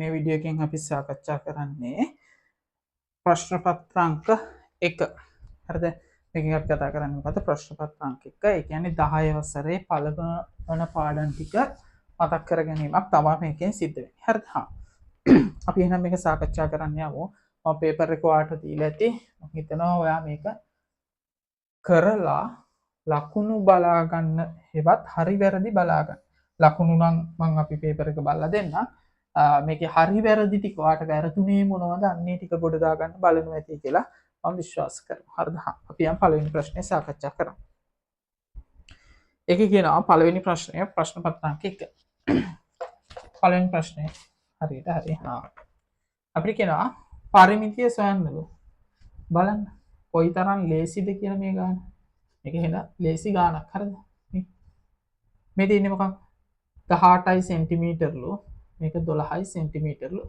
මේ වීඩියෝ එකෙන් අපි සාකච්ඡා කරන්නේ ප්‍රශ්න පත්‍රාංක 1. හරිද? මේකෙන් අපි කතා කරන්නේ මොකද්ද? ප්‍රශ්න පත්‍රාංක 1. ඒ කියන්නේ 10 වසරේ පළවන පාඩම් ටික මතක් කර ගැනීමක් තමයි මේකෙන් සිද්ධ වෙන්නේ. හරිද? හා. අපි එහෙනම් මේක සාකච්ඡා කරන්න යමු. මම පේපර් එක ඔයාලට දීලා ඇති. මම හිතනවා ඔයා මේක කරලා ලකුණු බලා ගන්න හෙවත් හරි වැරදි බලා ගන්න. ලකුණු නම් මම අපි පේපර් එක බලලා දෙන්නම්. මේකේ හරි වැරදි ටික ඔයාලට වැරදුනේ මොනවද අන්නේ ටික ගොඩ දා ගන්න බලනවා ඇති කියලා මම විශ්වාස කරනවා. හරිද? අපි යම් පළවෙනි ප්‍රශ්නේ සාකච්ඡා කරමු. ඒකේ කියනවා පළවෙනි ප්‍රශ්නය ප්‍රශ්න පත්‍රාංක 1. පළවෙනි ප්‍රශ්නේ හරියට හරි. අපිට කියනවා පරිමිතිය සොයන්නලු. බලන්න. කොයිතරම් ලේසිද කියලා මේ ගාන. මේක එහෙනම් ලේසි ගානක්. හරිද? මේ තියෙන්නේ මොකක්ද? 18යි සෙන්ටිමීටර්ලු. මේක 12යි සෙන්ටිමීටර්ලු.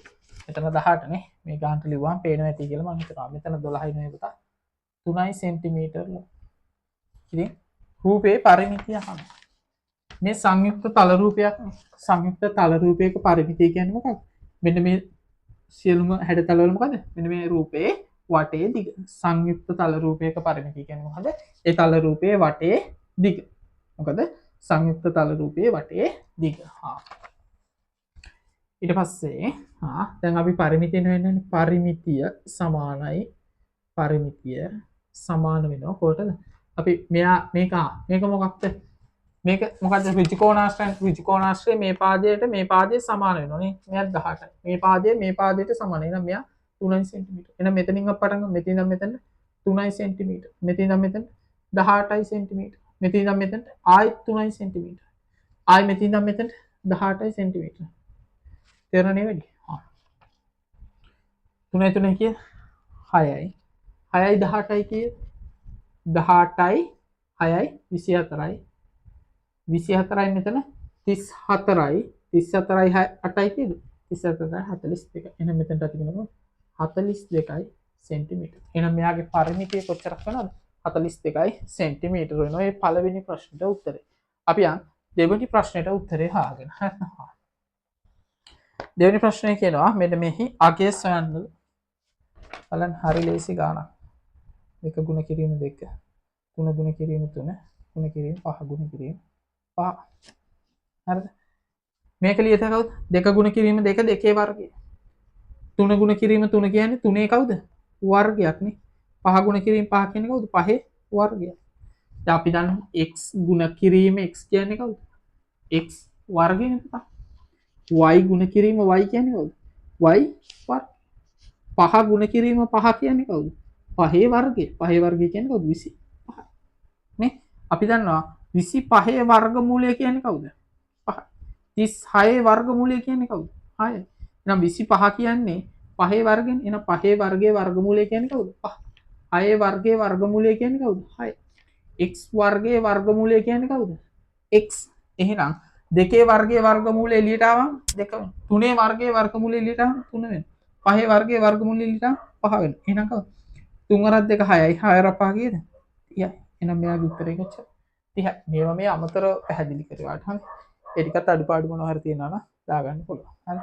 මෙතන 18 නේ. මේ ගානට ලිව්වම පේනවා ඇති කියලා මම හිතනවා. මෙතන 12යි නේ පුතා. 3යි සෙන්ටිමීටර්ලු. ඉතින් රූපේ පරිමිතිය අහන්න. මේ සංයුක්ත තල රූපයක් නේ. සංයුක්ත තල රූපයක පරිමිතිය කියන්නේ මොකක්ද? මෙන්න මේ සියලුම හැඩතල වල මොකද? මෙන්න මේ රූපේ වටේ දිග. සංයුක්ත තල රූපයක පරිමිතිය කියන්නේ මොකද? ඒ තල රූපයේ වටේ දිග. මොකද? සංයුක්ත තල රූපයේ වටේ දිග. ඊට පස්සේ දැන් අපි පරිමිතිය වෙනන්නේ පරිමිතිය සමාන වෙනවා කොටද? අපි මේක මොකක්ද? මේක මොකද්ද? ත්‍රිකෝණාශ්‍රය මේ පාදයට මේ පාදයේ සමාන වෙනවා නේ. මෙයා 18යි. මේ පාදයේ මේ පාදයට සමාන. එහෙනම් මෙයා 3 සෙන්ටිමීටර. එහෙනම් මෙතනින් අප පටන් ගමු. මෙතන ඉඳන් මෙතන 3 සෙන්ටිමීටර. මෙතන ඉඳන් මෙතන 18 සෙන්ටිමීටර. මෙතන ඉඳන් මෙතන ආයෙත් 3 සෙන්ටිමීටර. ආයෙ මෙතන ඉඳන් මෙතන 18 සෙන්ටිමීටර. තේරෙන්නේ වැඩි. 3 3 කිය 6යි. 6යි 18යි කිය 18යි 6යි 24යි. 24යි මෙතන 34යි 34යි 8යි කියද 34යි 42යි. එහෙනම් මෙතනට අපි කියනවා 42යි සෙන්ටිමීටර. එහෙනම් මෙයාගේ පරිමිතිය කොච්චරක් වෙනවද? 42යි සෙන්ටිමීටර වෙනවා. මේ පළවෙනි ප්‍රශ්නෙට උත්තරේ. අපි යන් දෙවෙනි ප්‍රශ්නෙට උත්තරේ හොයාගෙන. දෙවෙනි ප්‍රශ්නේ කියනවා මෙන්න මෙහි අගය සොයන්න. බලන්න හරි ලේසි ගානක්. 2 ගුණ කිරීම 2 3 ගුණ කිරීම 3 ගුණ කිරීම 5 ගුණ කිරීම 5. හරිද? මේක ලියත කවුද? 2 ගුණ කිරීම 2 2 වර්ගය. 3 ගුණ කිරීම 3 කියන්නේ 3 කවුද? වර්ගයක් නේ. 5 ගුණ කිරීම 5 කියන්නේ කවුද? 5 වර්ගය. දැන් අපි දන්නවා x ගුණ කිරීම x කියන්නේ කවුද? x වර්ගයනේ පුතා. y ගුණ කිරීම y කියන්නේ කවුද? y වර්ග. 5 ගුණ කිරීම 5 කියන්නේ කවුද? 5 වර්ගය. 5 වර්ගය කියන්නේ කවුද? 25. නේ? අපි දන්නවා 25 වර්ගමූලය කියන්නේ කවුද? 5. 36 වර්ගමූලය කියන්නේ කවුද? 6. එහෙනම් 25 කියන්නේ 5 වර්ගෙනේ. එහෙනම් 5 වර්ගයේ වර්ගමූලය කියන්නේ කවුද? 5. 6 වර්ගයේ වර්ගමූලය කියන්නේ කවුද? 6. x වර්ගයේ වර්ගමූලය කියන්නේ කවුද? x. එහෙනම් 2 වර්ගයේ වර්ගමූලය එළියට ආවම 2 වෙනවා. 3 වර්ගයේ වර්ගමූලය එළියට ආවම 3 වෙනවා. 5 වර්ගයේ වර්ගමූලය එළියට ආවම 5 වෙනවා. එහෙනම් කවුද? 3 වරක් 2 6යි. 6 වරක් 5 කීයද? 30යි. එහෙනම් මෙයාගේ උත්තරේ කොච්චරද? 30යි. මේවා මේ අමතර පැහැදිලි කරවාට හරි. ඒ ටිකත් අඩුපාඩු මොනවා හරි තියෙනවා නම් දාගන්න පුළුවන්. හරි.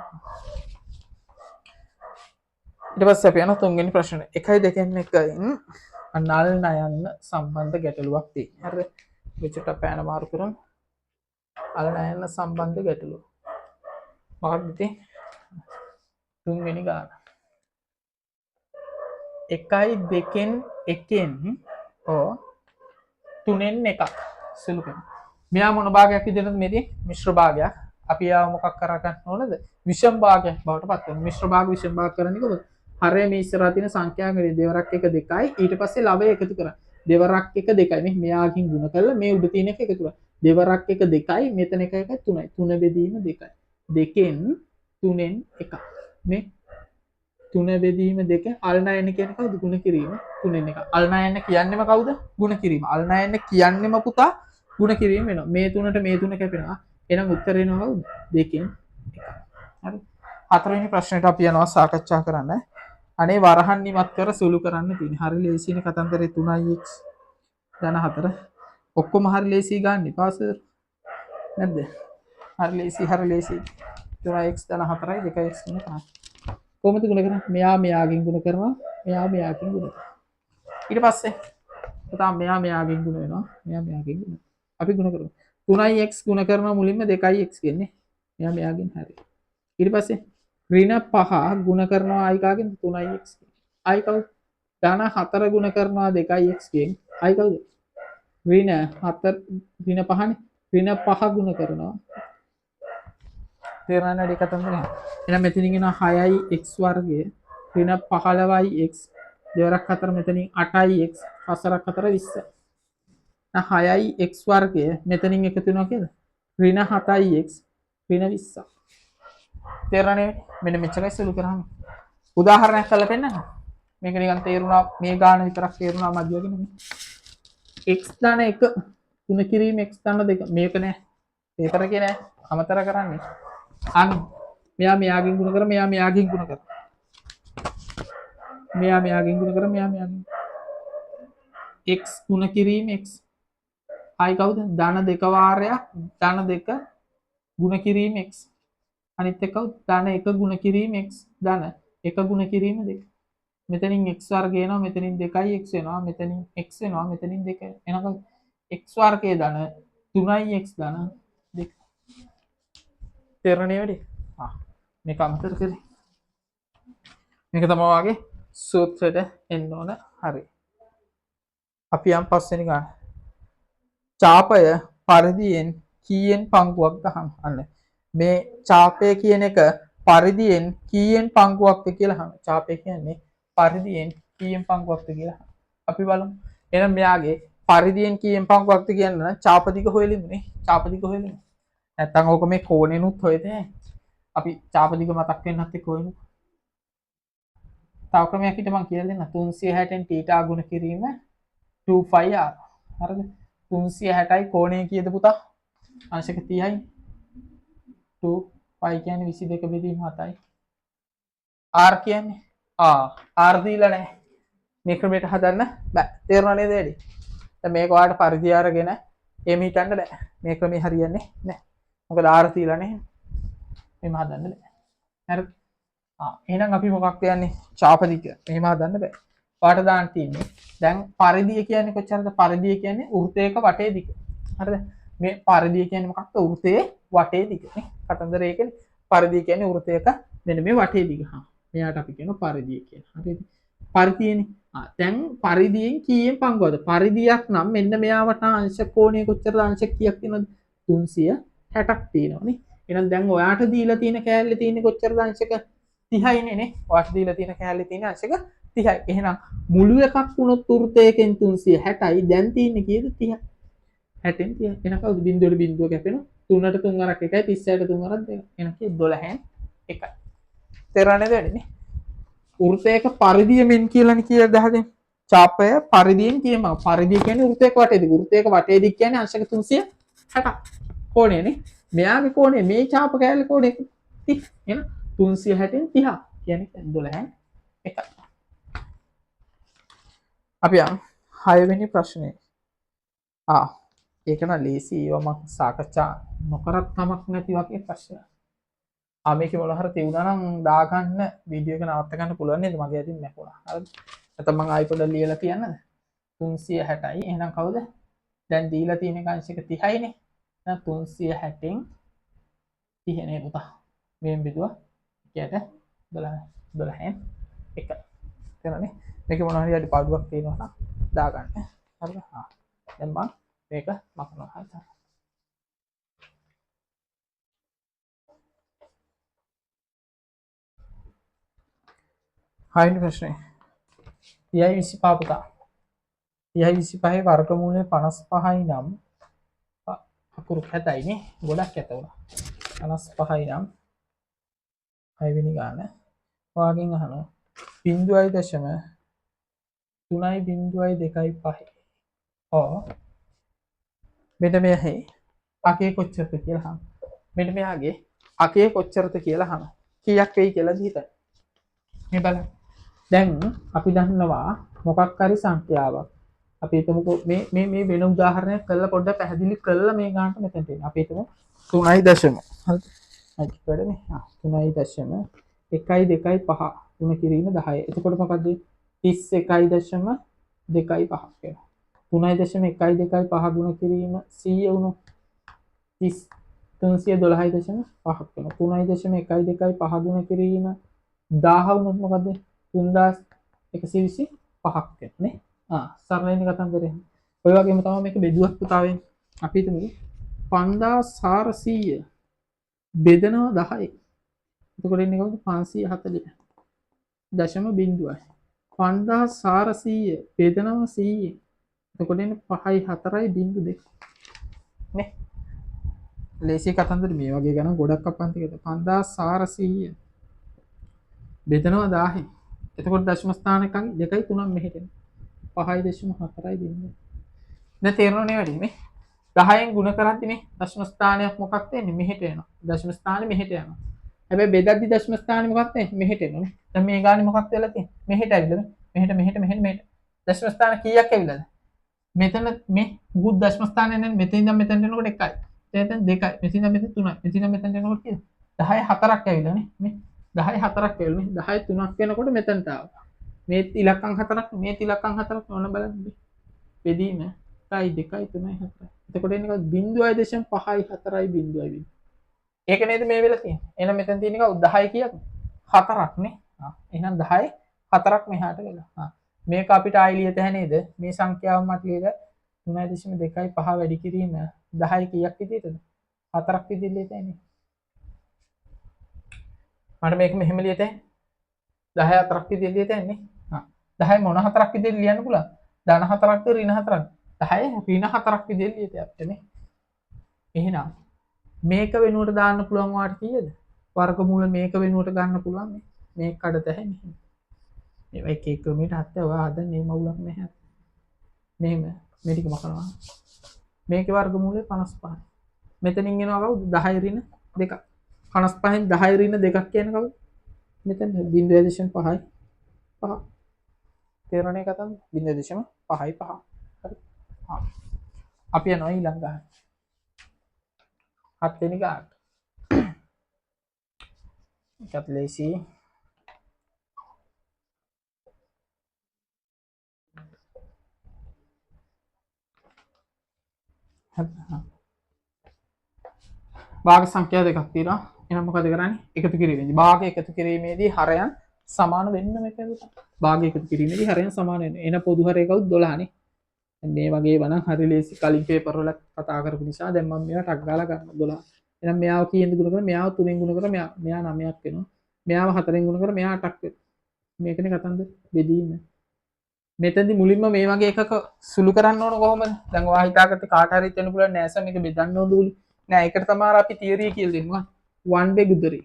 ඊට පස්සේ අපි යනවා තුන්වෙනි ප්‍රශ්නේ. 1යි 2න් 1න් නල් නයන්න සම්බන්ධ ගැටලුවක් තියෙනවා. හරිද? මෙච්චරට පෑන මාරු කරමු. නල් නයන්න සම්බන්ධ ගැටලුව. මොකක්ද ඉතින්? තුන්වෙනි ගාන. 1යි 2න් 1න් 3න් 1ක් සුළු කරනවා. මෙයා මොන භාගයක් විදිහටද මේදී? මිශ්‍ර භාගයක්. අපි යාව මොකක් කරා ගන්න ඕනද? විෂම භාගයක් බවට පත් වෙනවා. මිශ්‍ර භාග විෂම භාග කරන්නේ කොහොමද? හරය මේ ඉස්සරහා තියෙන සංඛ්‍යාවකදී දෙවරක් 1 2යි ඊට පස්සේ ලවය එකතු කරා. දෙවරක් 1 2යි මේ මෙයාකින් ගුණ කරලා මේ උඩ තියෙන එක එකතු කරා. දෙවරක් 1 2යි මෙතන 1 1 3යි. 3 බෙදීම 2යි. 2න් 3න් 1ක්. මේ 3 බෙදීම 2 අල්නයන කියන්නේ කවුද? ගුණ කිරීම 3න් 1. අල්නයන කියන්නේම කවුද? ගුණ කිරීම. අල්නයන කියන්නේම පුතා ගුණ කිරීම වෙනවා. මේ 3ට මේ 3 කැපෙනවා. එහෙනම් උත්තරේ එනවා කවුද? 2න් 1. හරි. හතරවෙනි ප්‍රශ්නෙට අපි යනවා සාකච්ඡා කරන්න. අනේ වරහන් නිමත් කර සුළු කරන්න තියෙන්නේ. හරි ලේසිනේ කතන්දරේ 3x ධන 4. ඔක්කොම හරි ලේසි ගන්න එපා සර්. නැද්ද? හරි ලේසි. 3x ධන 4යි 2x ධන 5යි. කොහොමද ගුණ කරන්නේ? මෙයා මෙයාගෙන් ගුණ කරනවා. මෙයා මෙයාගෙන් ගුණ කරනවා. ඊට පස්සේ පුතා මෙයාගෙන් ගුණ වෙනවා. මෙයාගෙන් ගුණ. අපි ගුණ කරමු. 3x ගුණ කරනවා මුලින්ම 2x කියන්නේ. මෙයාගෙන් හරි. ඊට පස්සේ ඍණ 5 ගුණ කරනවා i කාගෙන් 3x. i කවුද? ධන 4 ගුණ කරනවා 2x ගෙන්. i කවුද? ඍණ 4 ඍණ 5නේ. ඍණ 5 ගුණ කරනවා. තේරෙනවද වැඩි කතන්දර? එහෙනම් මෙතනින් එනවා 6යි x වර්ගය ඍණ 15යි x දෙවරක් 4 මෙතනින් 8යි x හතරක් 4 20. දැන් 6යි x වර්ගය මෙතනින් එකතු වෙනවා කියද? ඍණ 7යි x ඍණ 20. තේරෙනවද? මෙන්න මෙච්චරයි සුළු කරාම. උදාහරණයක් කරලා පෙන්නන්න. මේක නිකන් තේරුණා මේ ගාන විතරක් තේරුණා මදි වගේ නෙමෙයි. x ධන 1 ගුණ කිරීම x ධන 2 මේක නෑ. පේපර් එකේ නෑ. අමතර කරන්නේ. අන්න මෙයා මෙයාගෙන් ගුණ කර මෙයා මෙයාගෙන් ගුණ කර මෙයා මෙයාගෙන් ගුණ කර මෙයා මෙයාගෙන් x ගුණ කිරීම x i කවුද ධන 2 වාරයක් ධන 2 ගුණ කිරීම x අනිත් එක කවුද ධන 1 ගුණ කිරීම x ධන 1 ගුණ කිරීම 2 මෙතනින් x වර්ගය එනවා මෙතනින් 2යි x වෙනවා මෙතනින් x වෙනවා මෙතනින් 2 එනකම් x වර්ගයේ ධන 3යි x ධන 2 තේරෙන්නේ වැඩි මේක අමතර කරේ මේක තමයි වාගේ සූත්‍රයට එන්න ඕන හරි අපි යම් පස්වෙනි ගන්න ඡාපය පරිදියෙන් කීයෙන් පංගුවක්ද අහන්න මේ ඡාපය කියන එක පරිදියෙන් කීයෙන් පංගුවක්ද කියලා අහන්න ඡාපය කියන්නේ පරිදියෙන් කීයෙන් පංගුවක්ද කියලා අපි බලමු එහෙනම් මෙයාගේ පරිදියෙන් කීයෙන් පංගුවක්ද කියන්න නම් ඡාප දිග හොයලිමුනේ ඡාප දිග හොයලිමු නැත්තම් ඕක මේ කෝණෙනුත් හොයතේ අපි ඡාප දිග මතක් වෙන්නත් එක්ක හොයමු. තව ක්‍රමයක් හිට මම කියලා දෙන්න 360න් θ ගුණ කිරීම 2πr. හරිද? 360යි කෝණය කීයද පුතා? අංශක 30යි. 2π කියන්නේ 22 බෙදීම 7යි. r කියන්නේ r දීලා නැහැ. මේ ක්‍රමයට හදන්න බෑ. තේරුණා නේද වැඩි? දැන් මේක ඔයාලට පරිදි අරගෙන එහෙම හිතන්න බෑ. මේ ක්‍රමේ හරියන්නේ නැහැ. මොකද r දීලා නැහැ. මෙහෙම හදන්න බෑ. හරිද? එහෙනම් අපි මොකක්ද යන්නේ? ඡාප දිග. මෙහෙම හදන්න බෑ. ඔයාලට දාන්න තියෙන්නේ. දැන් පරිධිය කියන්නේ කොච්චරද? පරිධිය කියන්නේ වෘත්තයක වටේ දිග. හරිද? මේ පරිධිය කියන්නේ මොකක්ද? වෘත්තයේ වටේ දිග නේ. කතන්දර ඒකනේ. පරිධිය කියන්නේ වෘත්තයක මෙන්න මේ වටේ දිග. මෙයාට අපි කියනවා පරිධිය කියලා. හරිද? පරිධියනේ. දැන් පරිධියෙන් කීයෙන් පංගුවද? පරිධියක් නම් මෙන්න මෙයාවට අංශ කෝණය කොච්චරද? අංශ කීයක් තියෙනවද? 360ක් තියෙනවනේ. එහෙනම් දැන් ඔයාට දීලා තියෙන කෑල්ලේ තියෙන්නේ කොච්චරද අංශක 30යිනේ නේ. ඔයාට දීලා තියෙන කෑල්ලේ තියෙන අංශක 30යි. එහෙනම් මුළු එකක් වුණොත් වෘත්තයකින් 360යි. දැන් තියෙන්නේ කීයද? 30. 60න් 30. එහෙනම් කවුද බිඳුවට බිඳුව කැපෙනවා? 3ට 3 අරක් 1යි 36ට 3 අරක් 2යි. එහෙනම් කී 12න් 1යි. තේරෙන්නේ වැඩිනේ. වෘත්තයක පරිධිය මෙන් කියලානේ කියලා දහදෙන්. ඡාපය පරිධියෙන් කියම. පරිධිය කියන්නේ වෘත්තයක වටේ දිග. වෘත්තයක වටේ දිග කියන්නේ අංශක 360ක්. කෝණයනේ. මෙයාගේ කෝණය මේ ඡාප කෑල්ල කෝණය 30. එහෙනම් 360න් 30 කියන්නේ 12න් 1යි. අපි යමු 6 වෙනි ප්‍රශ්නේ. ඒක නම් ලේසි ඒවා මම සාකච්ඡා නොකරත් කමක් නැති වගේ ප්‍රශ්නයක්. මේක මොන හරි තියුණා නම් දාගන්න වීඩියෝ එක නවත්ත ගන්න පුළුවන් නේද? මගේ අතින් නැපුණා. හරිද? නැත්නම් මම ආයි පොඩ්ඩක් ලියලා කියන්නද? 360යි. එහෙනම් කවුද? දැන් දීලා තියෙන අංශක 30යිනේ. එහෙනම් 360න් 30 නේ පුතා. මෙන් බෙදුවා. ඒකට 12න් 1. තේරෙනවනේ? මේක මොන හරි අඩපාඩුවක් තියෙනවා නම් දාගන්න. හරිද? දැන් මම මේක මකනවා. හරිද? හයිනි ප්‍රශ්නේ 30 25 පුතා 30 25 වර්ගමූලය 55යි නම් අකුරු කැතයිනේ ගොඩක් කැත වුණා 55යි නම් 6 වෙනි ගාන ඔයාගෙන් අහනවා 0.3.2.5 මෙන්න මෙහි අකේ කොච්චරද කියලා අහන්න මෙන්න මෙයාගේ අකේ කොච්චරද කියලා අහන්න කීයක් වෙයි කියලා හිතන්න මේ බලන්න දැන් අපි දන්නවා මොකක් හරි සංඛ්‍යාවක් අපි හිතමුකෝ මේ වෙන උදාහරණයක් කරලා පොඩ්ඩක් පැහැදිලි කරලා මේ ගානට මෙතනට එන්න අපි හිතමු 3.0 හරිද අයිති වැඩනේ. 3.125 ගුණ කිරීම 10. එතකොට මොකද්ද? 31.25 වෙනවා. 3.125 ගුණ කිරීම 100 වුණොත් 312.5ක් වෙනවා. 3.125 ගුණ කිරීම 1000 වුණොත් මොකද? 3125ක් වෙනවා නේ. සරලයිනේ කතන්දරේ. ඔය වගේම තමයි මේක බෙදුවක් පුතාවෙන්. අපි හිතමු 5400 බෙදනවා 10. එතකොට එන්නේ කවුද? 540. දශම බිංදුවයි. 5400 බෙදනවා 100. එතකොට එන්නේ 5යි 4යි බිංදු 2. නේ? ලේසි කතන්දර මේ වගේ ගණන් ගොඩක් අපන්තිකද 5400 බෙදනවා 1000. එතකොට දශම ස්ථානකන් 2යි 3ක් මෙහෙට එනවා. 5.4යි බිංදුව. දැන් තේරෙනවනේ වැඩි නේ? 10න් ගුණ කරද්දි මේ දශම ස්ථානයක් මොකක්ද වෙන්නේ? මෙහෙට එනවා. දශම ස්ථානේ මෙහෙට යනවා. හැබැයි බෙදද්දි දශම ස්ථානේ මොකක්ද වෙන්නේ? මෙහෙට එනවනේ. දැන් මේ ගානේ මොකක්ද වෙලා තියෙන්නේ? මෙහෙට ඇවිල්ලා මෙහෙට මෙහෙට මෙහෙට මෙහෙට. දශම ස්ථාන කීයක් ඇවිල්ලාද? මෙතන මේ මුකුත් දශම ස්ථානයක් නැහැ. මෙතන ඉඳන් මෙතනට එනකොට 1යි. එතන 2යි. මෙතන ඉඳන් මෙතන 3යි. මෙතන ඉඳන් මෙතනට එනකොට කීයද? 10 4ක් ඇවිල්ලානේ. මේ 10 4ක් ඇවිල්ලානේ. 10 3ක් වෙනකොට මෙතනට ආවා. මේ ඉලක්කම් 4ක් මේ ඉලක්කම් 4ක් ඕන බලන්න. බෙදීම 1යි 2යි 3යි 4යි. එතකොට එන්නේ කවුද? 0.5යි 4යි 0යි. ඒක නේද මේ වෙලා තියෙන්නේ. එහෙනම් මෙතන තියෙන එක 10 කීයද? 4ක් නේ. එහෙනම් 10 4ක් මෙහාට වෙලා. මේක අපිට ආයි ලියත හැ නේද? මේ සංඛ්‍යාව මත ලියද 3.25 වැඩි කිරීම 10 කීයක් විදියටද? 4ක් විදියට ලියත හැනේ. මට මේක මෙහෙම ලියත හැ. 10 4ක් විදියට ලියත හැනේ. 10 මොන 4ක් විදියට ලියන්න පුළුවන්? ධන 4ක්ද ඍණ 4ක්ද? 10 ඍණ 4ක් විදියට ලියත හැනේ නේ. එහෙනම් මේක වෙනුවට දාන්න පුළුවන් වාට කීයද? වර්ගමූල මේක වෙනුවට ගන්න පුළුවන් නේ. මේක කඩත හැනේ. මේ එක එක ක්‍රමයකට හත්ත ඔයා හදන්නේ මවුලක් නැහැ. මෙහෙම මේ ටික මකනවා. මේකේ වර්ගමූලය 55. මෙතනින් එනවා කවුද? 10 ඍණ 2ක්. 55න් 10 ඍණ 2ක් කියන්නේ කවුද? මෙතන 0.5යි 5. තේරුණේ කතාව? 0.5යි 5. හරි. අපි යනවා ඊළඟ ගන්න. 7 වෙනි ගාන. එකත් ලේසි. භාග සංඛ්‍යා දෙකක් තියෙනවා. එහෙනම් මොකද කරන්නේ? එකතු කිරීමේදී භාග එකතු කිරීමේදී හරයන් සමාන වෙන්න මේකද? භාග එකතු කිරීමේදී හරයන් සමාන වෙන්න. එන පොදු හරය කවුද? 12නේ. මේ වගේ වනම් හරි ලේසි කලින් පේපර් වල කතා කරපු නිසා දැන් මම මේවා ටක් ගාලා ගන්නවා 12. එහෙනම් මෙයාව කීයෙන් ගුණ කරලා මෙයාව 3ෙන් ගුණ කරලා මෙයා 9ක් වෙනවා. මෙයාව 4ෙන් ගුණ කරලා මෙයා 8ක් වෙනවා. මේකනේ කතන්දර බෙදීම. මෙතනදි මුලින්ම මේ වගේ එකක සුළු කරන්න ඕන කොහොමද? දැන් ඔයා හිතාගත්තේ කාට හරි හිතන්න පුළුවන් නෑ සර් මේක බෙදන්න ඕන දුලි. නෑ ඒකට තමයි අපි තියරිය කියලා දෙන්නේ. one way ගුදරි.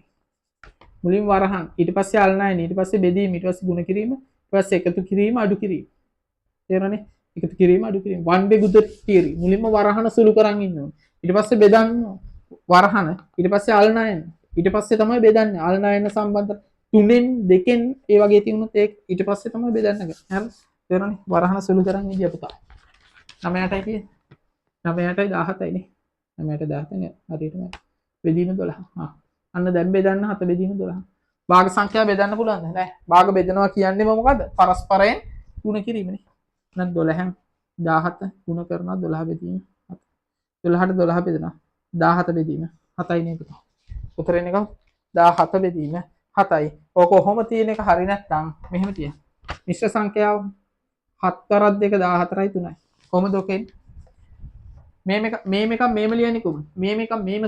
මුලින් වරහන් ඊට පස්සේ අල්නයන ඊට පස්සේ බෙදීම ඊට පස්සේ ගුණ කිරීම ඊට පස්සේ එකතු කිරීම අඩු කිරීම. තේරෙනවනේ? එකතු කිරීම අඩු කිරීම. one way ගුදරි තියරි. මුලින්ම වරහන සුළු කරන් ඉන්න ඕනේ. ඊට පස්සේ බෙදන්න වරහන ඊට පස්සේ අල්නයන ඊට පස්සේ තමයි බෙදන්නේ. අල්නයන සම්බන්ධ 3ෙන් 2ෙන් ඒ වගේ තියුණොත් ඒක ඊට පස්සේ තමයි බෙදන්නේ. හරි? තේරෙනවනේ? වරහන සුළු කරන් ඉදියා පුතා. 9ටයි කියන්නේ. 9ටයි 17යි නේ. 9ට 17 නේ. හරියටම. බෙදීම 12. අන්න දැන් බෙදන්න 7 බෙදීම 12. භාග සංඛ්‍යාව බෙදන්න පුළුවන්ද? නෑ. භාග බෙදනවා කියන්නේම මොකද්ද? පරස්පරයෙන් ගුණ කිරීමනේ. එහෙනම් 12න් 17 ගුණ කරනවා 12 බෙදීම 7. 12ට 12 බෙදනවා. 17 බෙදීම 7යි නේද? උතර එන්නේ කවුද? 17 බෙදීම 7යි. ඕක කොහොම තියෙන එක හරි නැත්නම් මෙහෙම තියන්න. මිශ්‍ර සංඛ්‍යාව 7 කරත් 2 14යි 3යි. කොහොමද ඔකෙන්? මේක මේම ලියන්නේ කොහොමද? මේම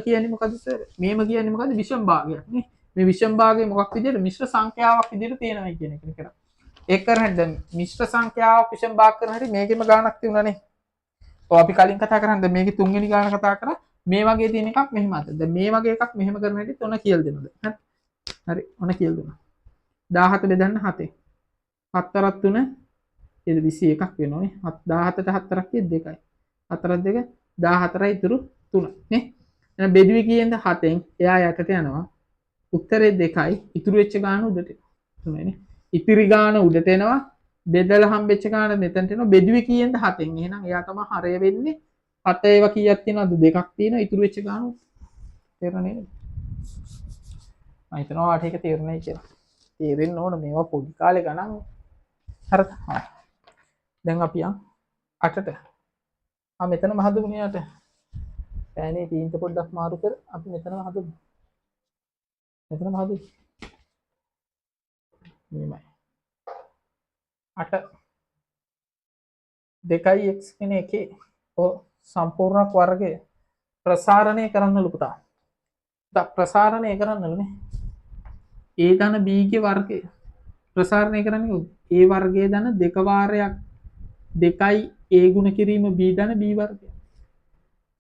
කියන්නේ මොකද්ද සර්? මේම කියන්නේ මොකද්ද? විෂම භාගයක් නේ. මේ විෂම භාගය මොකක් විදියට? මිශ්‍ර සංඛ්‍යාවක් විදියට තියෙනවා කියන එක කරා. ඒක කරන්නේ දැන් මිශ්‍ර සංඛ්‍යාවක් විෂම භාග කරන හැටි මේකෙම ගාණක් තියුණානේ. ඔව් අපි කලින් කතා කරන්නේ දැන් මේකේ තුන්වෙනි ගාණ කතා කරා. මේ වගේ තියෙන එකක් මෙහෙම අත. දැන් මේ වගේ එකක් මෙහෙම කරන හැටි ඔන්න කියලා දෙනවා දැන්. හරි. ඔන්න කියලා දුන්නා. 17 බෙදන්න 7. 7 කරත් 3 ඒක 21ක් වෙනවනේ. 17ට 4ක් කිය 2යි. 4ක් 2 14යි ඉතුරු 3 නේ. එහෙනම් බෙදුවේ කීයෙන්ද 7ෙන්. එයා යටට යනවා. උත්තරේ 2යි. ඉතුරු වෙච්ච ගාන උඩට 3යි නේ. ඉතිරි ගාන උඩට එනවා. බෙදලා හම්බෙච්ච ගාන මෙතනට එනවා. බෙදුවේ කීයෙන්ද 7ෙන්. එහෙනම් එයා තමයි හරය වෙන්නේ. 7 ඒවා කීයක් තියෙනවද? 2ක් තියෙනවා. ඉතුරු වෙච්ච ගාන තේරෙන්නේ නේද? මම හිතනවා ඔයාලට ඒක තේරුණයි කියලා. තේරෙන්න ඕන මේවා පොඩි කාලේ ගණන්. හරිද? දැන් අපි යන් 8ට. මෙතනම හදමුනේ යට. පෑනේ තීන්ත පොඩ්ඩක් මාරු කර අපි මෙතනම හදමු. මෙතනම හදමු. මෙහෙමයි. 8 2x කියන එකේ සම්පූර්ණක් වර්ගය ප්‍රසාරණය කරන්නලු පුතා. ප්‍රසාරණය කරන්නලුනේ. a ධන b ගේ වර්ගය ප්‍රසාරණය කරන්නේ a වර්ගයේ ධන දෙක වාරයක් 2යි a ගුණ කිරීම b ධන b වර්ගය.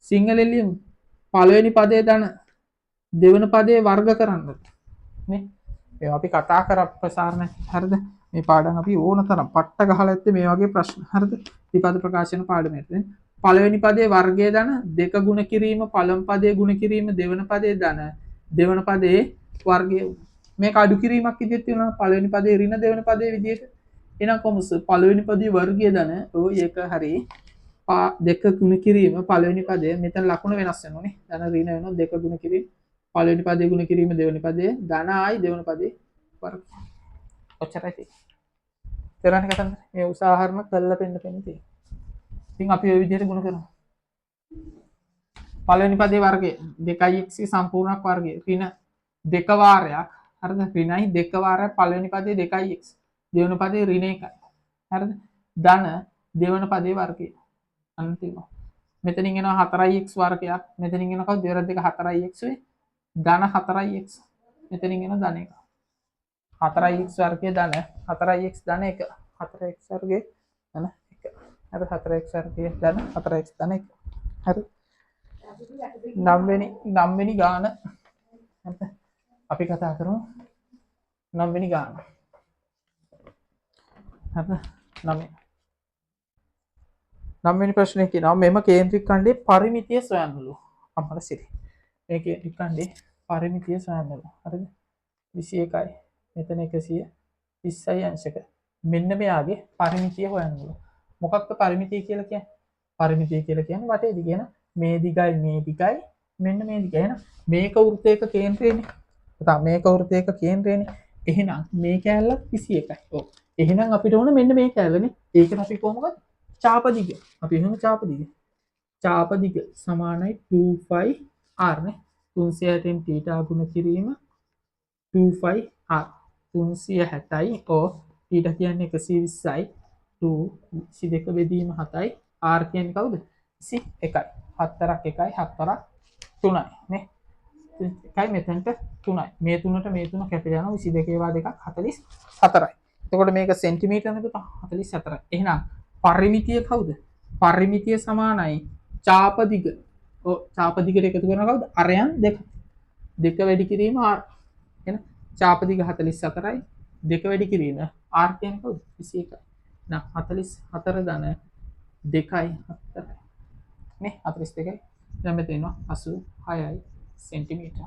සිංහලෙන් ලියමු. පළවෙනි පදයේ ධන දෙවන පදයේ වර්ග කරන්න නේ. ඒ අපි කතා කර ප්‍රසාරණය. හරිද? මේ පාඩම් අපි ඕන තරම් පට්ට ගහලා ඇත්තේ මේ වගේ ප්‍රශ්න. හරිද? ත්‍රිපද ප්‍රකාශන පාඩමේට. පළවෙනි පදයේ වර්ගයේ ධන දෙක ගුණ කිරීම පළමු පදයේ ගුණ කිරීම දෙවන පදයේ ධන දෙවන පදයේ වර්ගය. මේක අඩු කිරීමක් විදිහට තියෙනවා. පළවෙනි පදයේ ඍණ දෙවන පදයේ විදිහට. එහෙනම් කොහොමද පළවෙනි පදයේ වර්ගයේ ධන ඔය ඒක හරි දෙක ගුණ කිරීම පළවෙනි පදයේ මෙතන ලකුණ වෙනස් වෙනෝනේ. ධන ඍණ වෙනවා දෙක ගුණ කිරීම පළවෙනි පදයේ ගුණ කිරීම දෙවෙනි පදයේ ධන ආයි දෙවන පදයේ වර්ග. ඔච්චරයි තියෙන්නේ. කරන්නේ කතන්දර මේ උදාහරණ කළා පෙන්න තියෙන්නේ. ඉතින් අපි ওই විදිහට ගුණ කරමු. පළවෙනි පදයේ වර්ගය 2x සම්පූර්ණක් වර්ගය ඍණ දෙක වාරයක්. හරිද? ඍණයි දෙක වාරයක් පළවෙනි පදයේ 2x. දෙවන පදයේ ඍණ 1යි. හරිද? ධන දෙවන පදයේ වර්ගය. අන්තිම. මෙතනින් එනවා 4x වර්ගයක්. මෙතනින් එනවා කවුද? 2 2 4x වෙයි. ධන 4x. මෙතනින් එනවා ධන 1. 4x වර්ගයේ ධන 4x ධන 1. 4x වර්ගයේ ධන 1. හරි 4x වර්ගයේ ධන 4x ධන 1. හරි. 9 වෙනි ගාන අපි කතා කරමු. 9 වෙනි ගාන. හරි 9 වෙනි ප්‍රශ්නේ කියනවා මෙම කේන්ද්‍රික ඛණ්ඩයේ පරිමිතිය සොයන්නලු. අපහල සිරි. මේ කේන්ද්‍රික ඛණ්ඩයේ පරිමිතිය සොයන්නලු. හරිද? 21යි. මෙතන 120යි අංශක. මෙන්න මෙයාගේ පරිමිතිය හොයන්නලු. මොකක්ද පරිමිතිය කියලා කියන්නේ? පරිමිතිය කියලා කියන්නේ වටේ දිගන මේ දිගයි මෙන්න මේ දිග. එහෙනම් මේක වෘත්තයක කේන්ද්‍රයනේ. පුතා මේක වෘත්තයක කේන්ද්‍රයනේ. එහෙනම් මේ කැලලත් 21යි. ඔව්. එහෙනම් අපිට ඕන මෙන්න මේ කැලලනේ. ඒකට අපි කොහොමද? චාප දිග. අපි එහෙම චාප දිග. චාප දිග සමානයි 2πr නේ. 360න් θ ගුණ කිරීම 2πr 360යි ඕ θ කියන්නේ 120යි 2 බෙදීම 7යි r කියන්නේ කවුද 21යි 4ක් 1යි 4ක් 3යි නේ 1යි මෙතනට 3යි මේ තුනට මේ තුන කැප යනවා 22 ඒවා දෙකක් 44යි එතකොට මේක සෙන්ටිමීටර නේද 44යි එහෙනම් පරිමිතිය කවුද පරිමිතිය සමානයි චාප දිග චාප දිගට එකතු කරනවා කවුද අරයන් දෙක වැඩි කිරීම r එහෙනම් චාප දිග 44යි දෙක වැඩි කිරීම r කියන්නේ කවුද 21යි නම් 44 ධන 2යි 4යි නේ 42යි දැන් මෙතන එනවා 86යි සෙන්ටිමීටර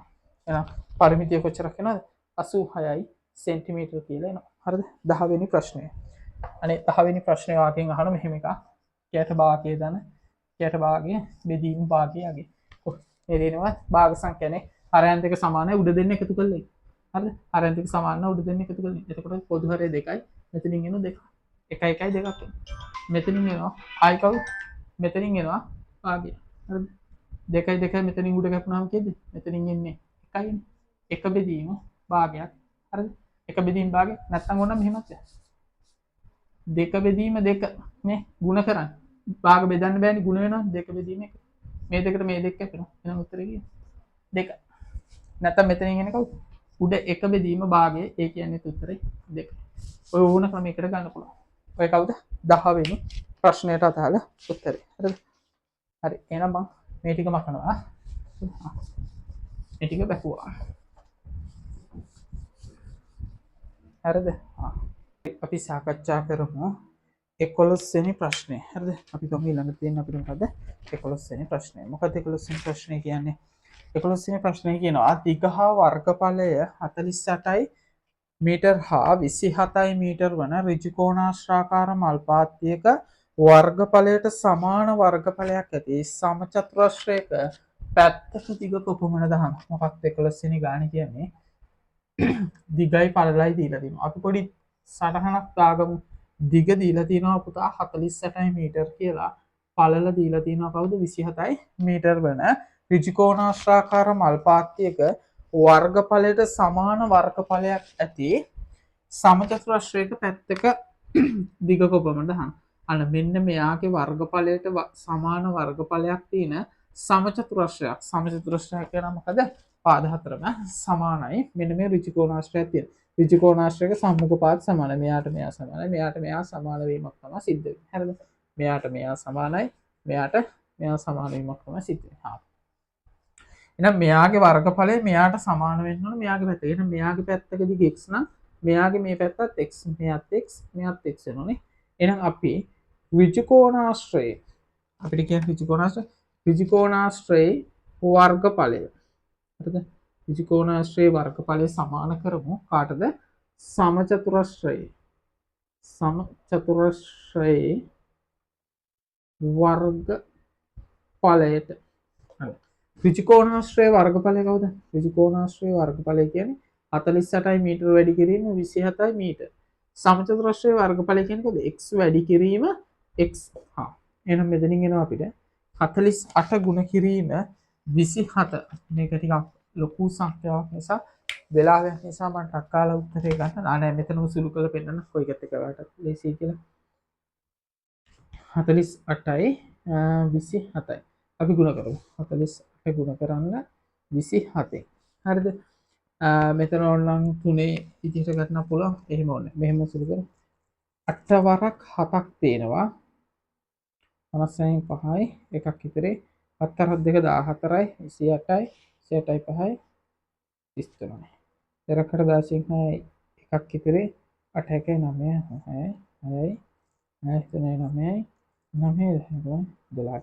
එහෙනම් පරිමිතිය කොච්චරක් වෙනවද 86යි සෙන්ටිමීටර කියලා එනවා හරිද 10 වෙනි ප්‍රශ්නය අනේ 10 වෙනි ප්‍රශ්නය වාක්‍යයෙන් අහන මෙහෙම එකක් කයට භාගයේ ධන කයට භාගයේ බෙදීම භාගයගේ මේ දෙනවා භාග සංඛ්‍යානේ අරයන් දෙක සමානයි උඩ දෙන්න එකතු කළේ හරිද අරයන් දෙක සමාන උඩ දෙන්න එකතු කළේ එතකොට පොදු හරය 2යි මෙතනින් එන 2 1 1 2ක් මෙතනින් එනවා ආයි කවුද මෙතනින් එනවා භාගය හරිද 2යි 2යි මෙතනින් උඩ කැපුණාම කීයද මෙතනින් එන්නේ 1යිනේ 1 බෙදීම භාගයක් හරිද 1 බෙදීම භාගය නැත්තම් ඕන මෙහෙමත් 2 බෙදීම 2 නේ ಗುಣ කරන්න භාග බෙදන්න බෑනේ ಗುಣ වෙනවා 2 බෙදීම 1 මේ දෙකට මේ දෙක කැපෙනවා එහෙනම් උත්තරේ කීයද 2 නැත්තම් මෙතනින් එන්නේ කවුද උඩ 1 බෙදීම භාගය ඒ කියන්නේ උත්තරේ 2 ඔය ඕන ක්‍රමයකට ගන්න පුළුවන් ඔය කවුද 10 වෙනි ප්‍රශ්නයට අදාළ උත්තරේ හරිද හරි එහෙනම් මම මේ ටික මකනවා මේ ටික බැලුවා හරිද අපි සාකච්ඡා කරමු 11 වෙනි ප්‍රශ්නය හරිද අපි ගමු ඊළඟට තියෙන අපිට මොකද 11 වෙනි ප්‍රශ්නය මොකද 11 වෙනි ප්‍රශ්නය කියන්නේ 11 වෙනි ප්‍රශ්නය කියනවා දිග හා වර්ගඵලය 48යි මීටර් හා 27යි මීටර් වන ඍජු කෝණාශ්‍රාකාර මල් පාත්‍යයක වර්ගඵලයට සමාන වර්ගඵලයක් ඇති සමචතුරස්‍රයක පැත්තක දිග කොපමණ දහම මොකක්ද 11 වෙනි ගාන කියන්නේ දිගයි පළලයි දීලා තියෙනවා. අපි පොඩි සටහනක් දාගමු. දිග දීලා තියෙනවා පුතා 48යි මීටර් කියලා. පළල දීලා තියෙනවා කවුද 27යි මීටර් වෙන ත්‍රිකෝණාශ්‍රාකාර මල් පාත්තියක වර්ගඵලයට සමාන වර්ගඵලයක් ඇති සමචතුරස්‍රයක පැත්තක දිග කොපමණද අහන්න. අන්න මෙන්න මෙයාගේ වර්ගඵලයට සමාන වර්ගඵලයක් තියෙන සමචතුරස්‍රයක්. සමචතුරස්‍රයක් කියනවා මොකද? පාද හතරම සමානයි. මෙන්න මේ ත්‍රිකෝණාශ්‍රයක් තියෙන. ත්‍රිකෝණාශ්‍රයක සම්මුඛ පාද සමානයි. මෙයාට මෙයා සමානයි. මෙයාට මෙයා සමාන වීමක් තමයි සිද්ධ වෙන්නේ. හරිද? මෙයාට මෙයා සමානයි. මෙයාට මෙයා සමාන වීමක් තමයි සිද්ධ වෙන්නේ. එහෙනම් මෙයාගේ වර්ගඵලය මෙයාට සමාන වෙන්න ඕන මෙයාගේ පැත්ත. එහෙනම් මෙයාගේ පැත්තකදී x නම් මෙයාගේ මේ පැත්තත් x, මෙයාත් x, මෙයාත් x වෙනෝනේ. එහෙනම් අපි ත්‍රිකෝණාශ්‍රයේ අපිට කියන්නේ ත්‍රිකෝණාශ්‍රයේ වර්ගඵලය. හරිද? ත්‍රිකෝණාශ්‍රයේ වර්ගඵලය සමාන කරමු කාටද? සමචතුරස්‍රයේ. සමචතුරස්‍රයේ වර්ගඵලයට. හරි. ත්‍රිකෝණාශ්‍රයේ වර්ගඵලය කවුද? ත්‍රිකෝණාශ්‍රයේ වර්ගඵලය කියන්නේ 48යි මීටර වැඩි කිරීම 27යි මීටර. සමචතුරස්‍රයේ වර්ගඵලය කියන්නේ කොහොමද? x වැඩි කිරීම x. එහෙනම් මෙතනින් එනවා අපිට 48 ගුණ කිරීම 27. මේක ටිකක් ලොකු සංඛ්‍යාවක් නිසා වෙලාවක් නිසා මම ටක් කාලා උත්තරේ ගන්න. නෑ මෙතනම සුළු කරලා පෙන්නන්න කොයි එකත් එක වලට ලේසියි කියලා. 48යි 27යි. අපි ගුණ කරමු. 48 ගුණ කරන්න 27න්. හරිද? මෙතන ඕනනම් 3 විදිහට ගන්න පුළුවන්. එහෙම ඕනේ. මෙහෙම සුළු කරමු. 8 වරක් 7ක් තියෙනවා. 5යි 5යි එකක් ඉතරේ 7 වරක් 2 14යි 28යි 28යි 5යි 33යි. දෙකකට 16යි එකක් ඉතරේ 8 1යි 9යි 6යි 6යි 9යි 9යි 12යි.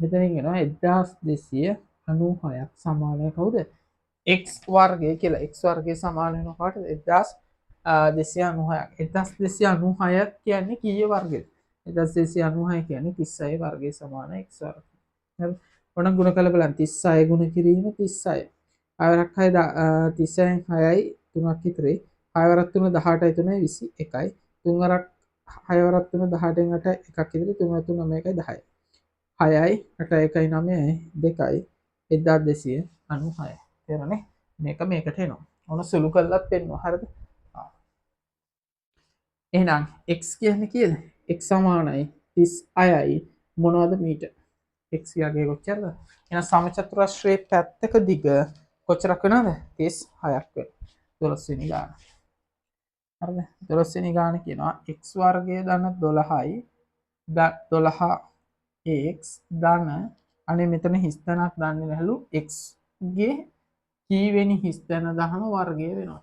මෙතනින් එනවා 1296ක් සමානයි කවුද? x වර්ගය කියලා. x වර්ගය සමාන වෙනවා කාටද? 1296ක්. 1296ක් කියන්නේ කීයේ වර්ගයද? 1296 කියන්නේ 36 වර්ගයේ සමාන x වර්ගය. හරි. ඔන්න ගුණ කළ බලන්න 36 ගුණ කිරීම 36. 6 වරක් 6 36න් 6යි 3ක් ඉතරේ. 6 වරක් 3 18යි 3යි 21යි. 3 වරක් 6 වරක් 3 18න් 8යි එකක් ඉතරේ 3 වරක් 3 9යි 10යි. 6යි 8යි 1යි 9යි 2යි 1296. තේරුණේ? මේක මේකට එනවා. ඔන්න සුළු කළාත් පෙන්වනවා. හරිද? එහෙනම් x කියන්නේ කීයද? x සමානයි 36යි මොනවද මීටර? x යාගේ කොච්චරද? එහෙනම් සමචතුරස්‍රයේ පැත්තක දිග කොච්චරක් වෙනවද? 36ක් වෙනවා. 12 වෙනි ගාන. හරිද? 12 වෙනි ගාන කියනවා x වර්ගය ධන 12යි 12x ධන අනේ මෙතන හිස් තැනක් දන්නේ නැහැලු x ගේ කීවෙනි හිස් තැන දහම වර්ගය වෙනවා.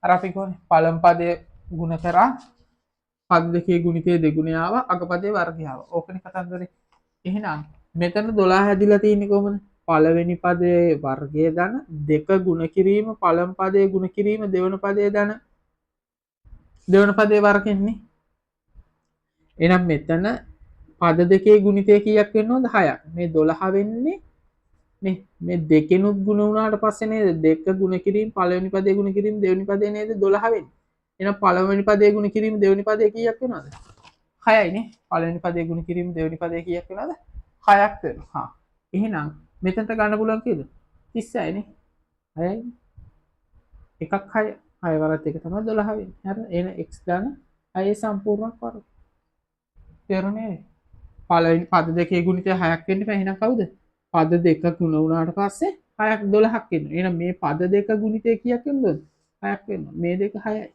අර අපි කොහොනේ පළමු පදයේ ගුණ කරා පද දෙකේ ගුණිතයේ දෙගුණය ආවා අගපදයේ වර්ගය ආවා. ඕකනේ කතන්දරේ. එහෙනම් මෙතන 12 හැදිලා තියෙන්නේ කොහොමද? පළවෙනි පදයේ වර්ගය ධන දෙක ගුණ කිරීම පළමු පදයේ ගුණ කිරීම දෙවන පදයේ ධන දෙවන පදයේ වර්ගෙන්නේ. එහෙනම් මෙතන පද දෙකේ ගුණිතය කීයක් වෙන්න ඕනද? 6ක්. මේ 12 වෙන්නේ මේ දෙකෙනුත් ගුණ වුණාට පස්සේ නේද දෙක ගුණ කිරීම පළවෙනි පදයේ ගුණ කිරීම දෙවෙනි පදයේ නේද 12 වෙන්නේ. එහෙනම් පළවෙනි පදයේ ගුණ කිරීම දෙවෙනි පදයේ කීයක් වෙනවද? 6යි නේ. පළවෙනි පදයේ ගුණ කිරීම දෙවෙනි පදයේ කීයක් වෙනවද? 6ක් වෙනවා. එහෙනම් මෙතනට ගන්න පුළුවන් කීයද? 36යි නේ. 6යි. එකක් 6. 6 වරක් එක තමයි 12 වෙන්නේ. හරිද? එහෙනම් x ගන්න 6 සම්පූර්ණ වර්ගය. තේරුණේ? පළවෙනි පද දෙකේ ගුණිතය 6ක් වෙන්න බෑ. එහෙනම් කවුද? පද දෙක ගුණ වුණාට පස්සේ 6ක් 12ක් එනවා. එහෙනම් මේ පද දෙක ගුණිතය කීයක් වෙනවද? 6ක් වෙනවා. මේ දෙක 6යි.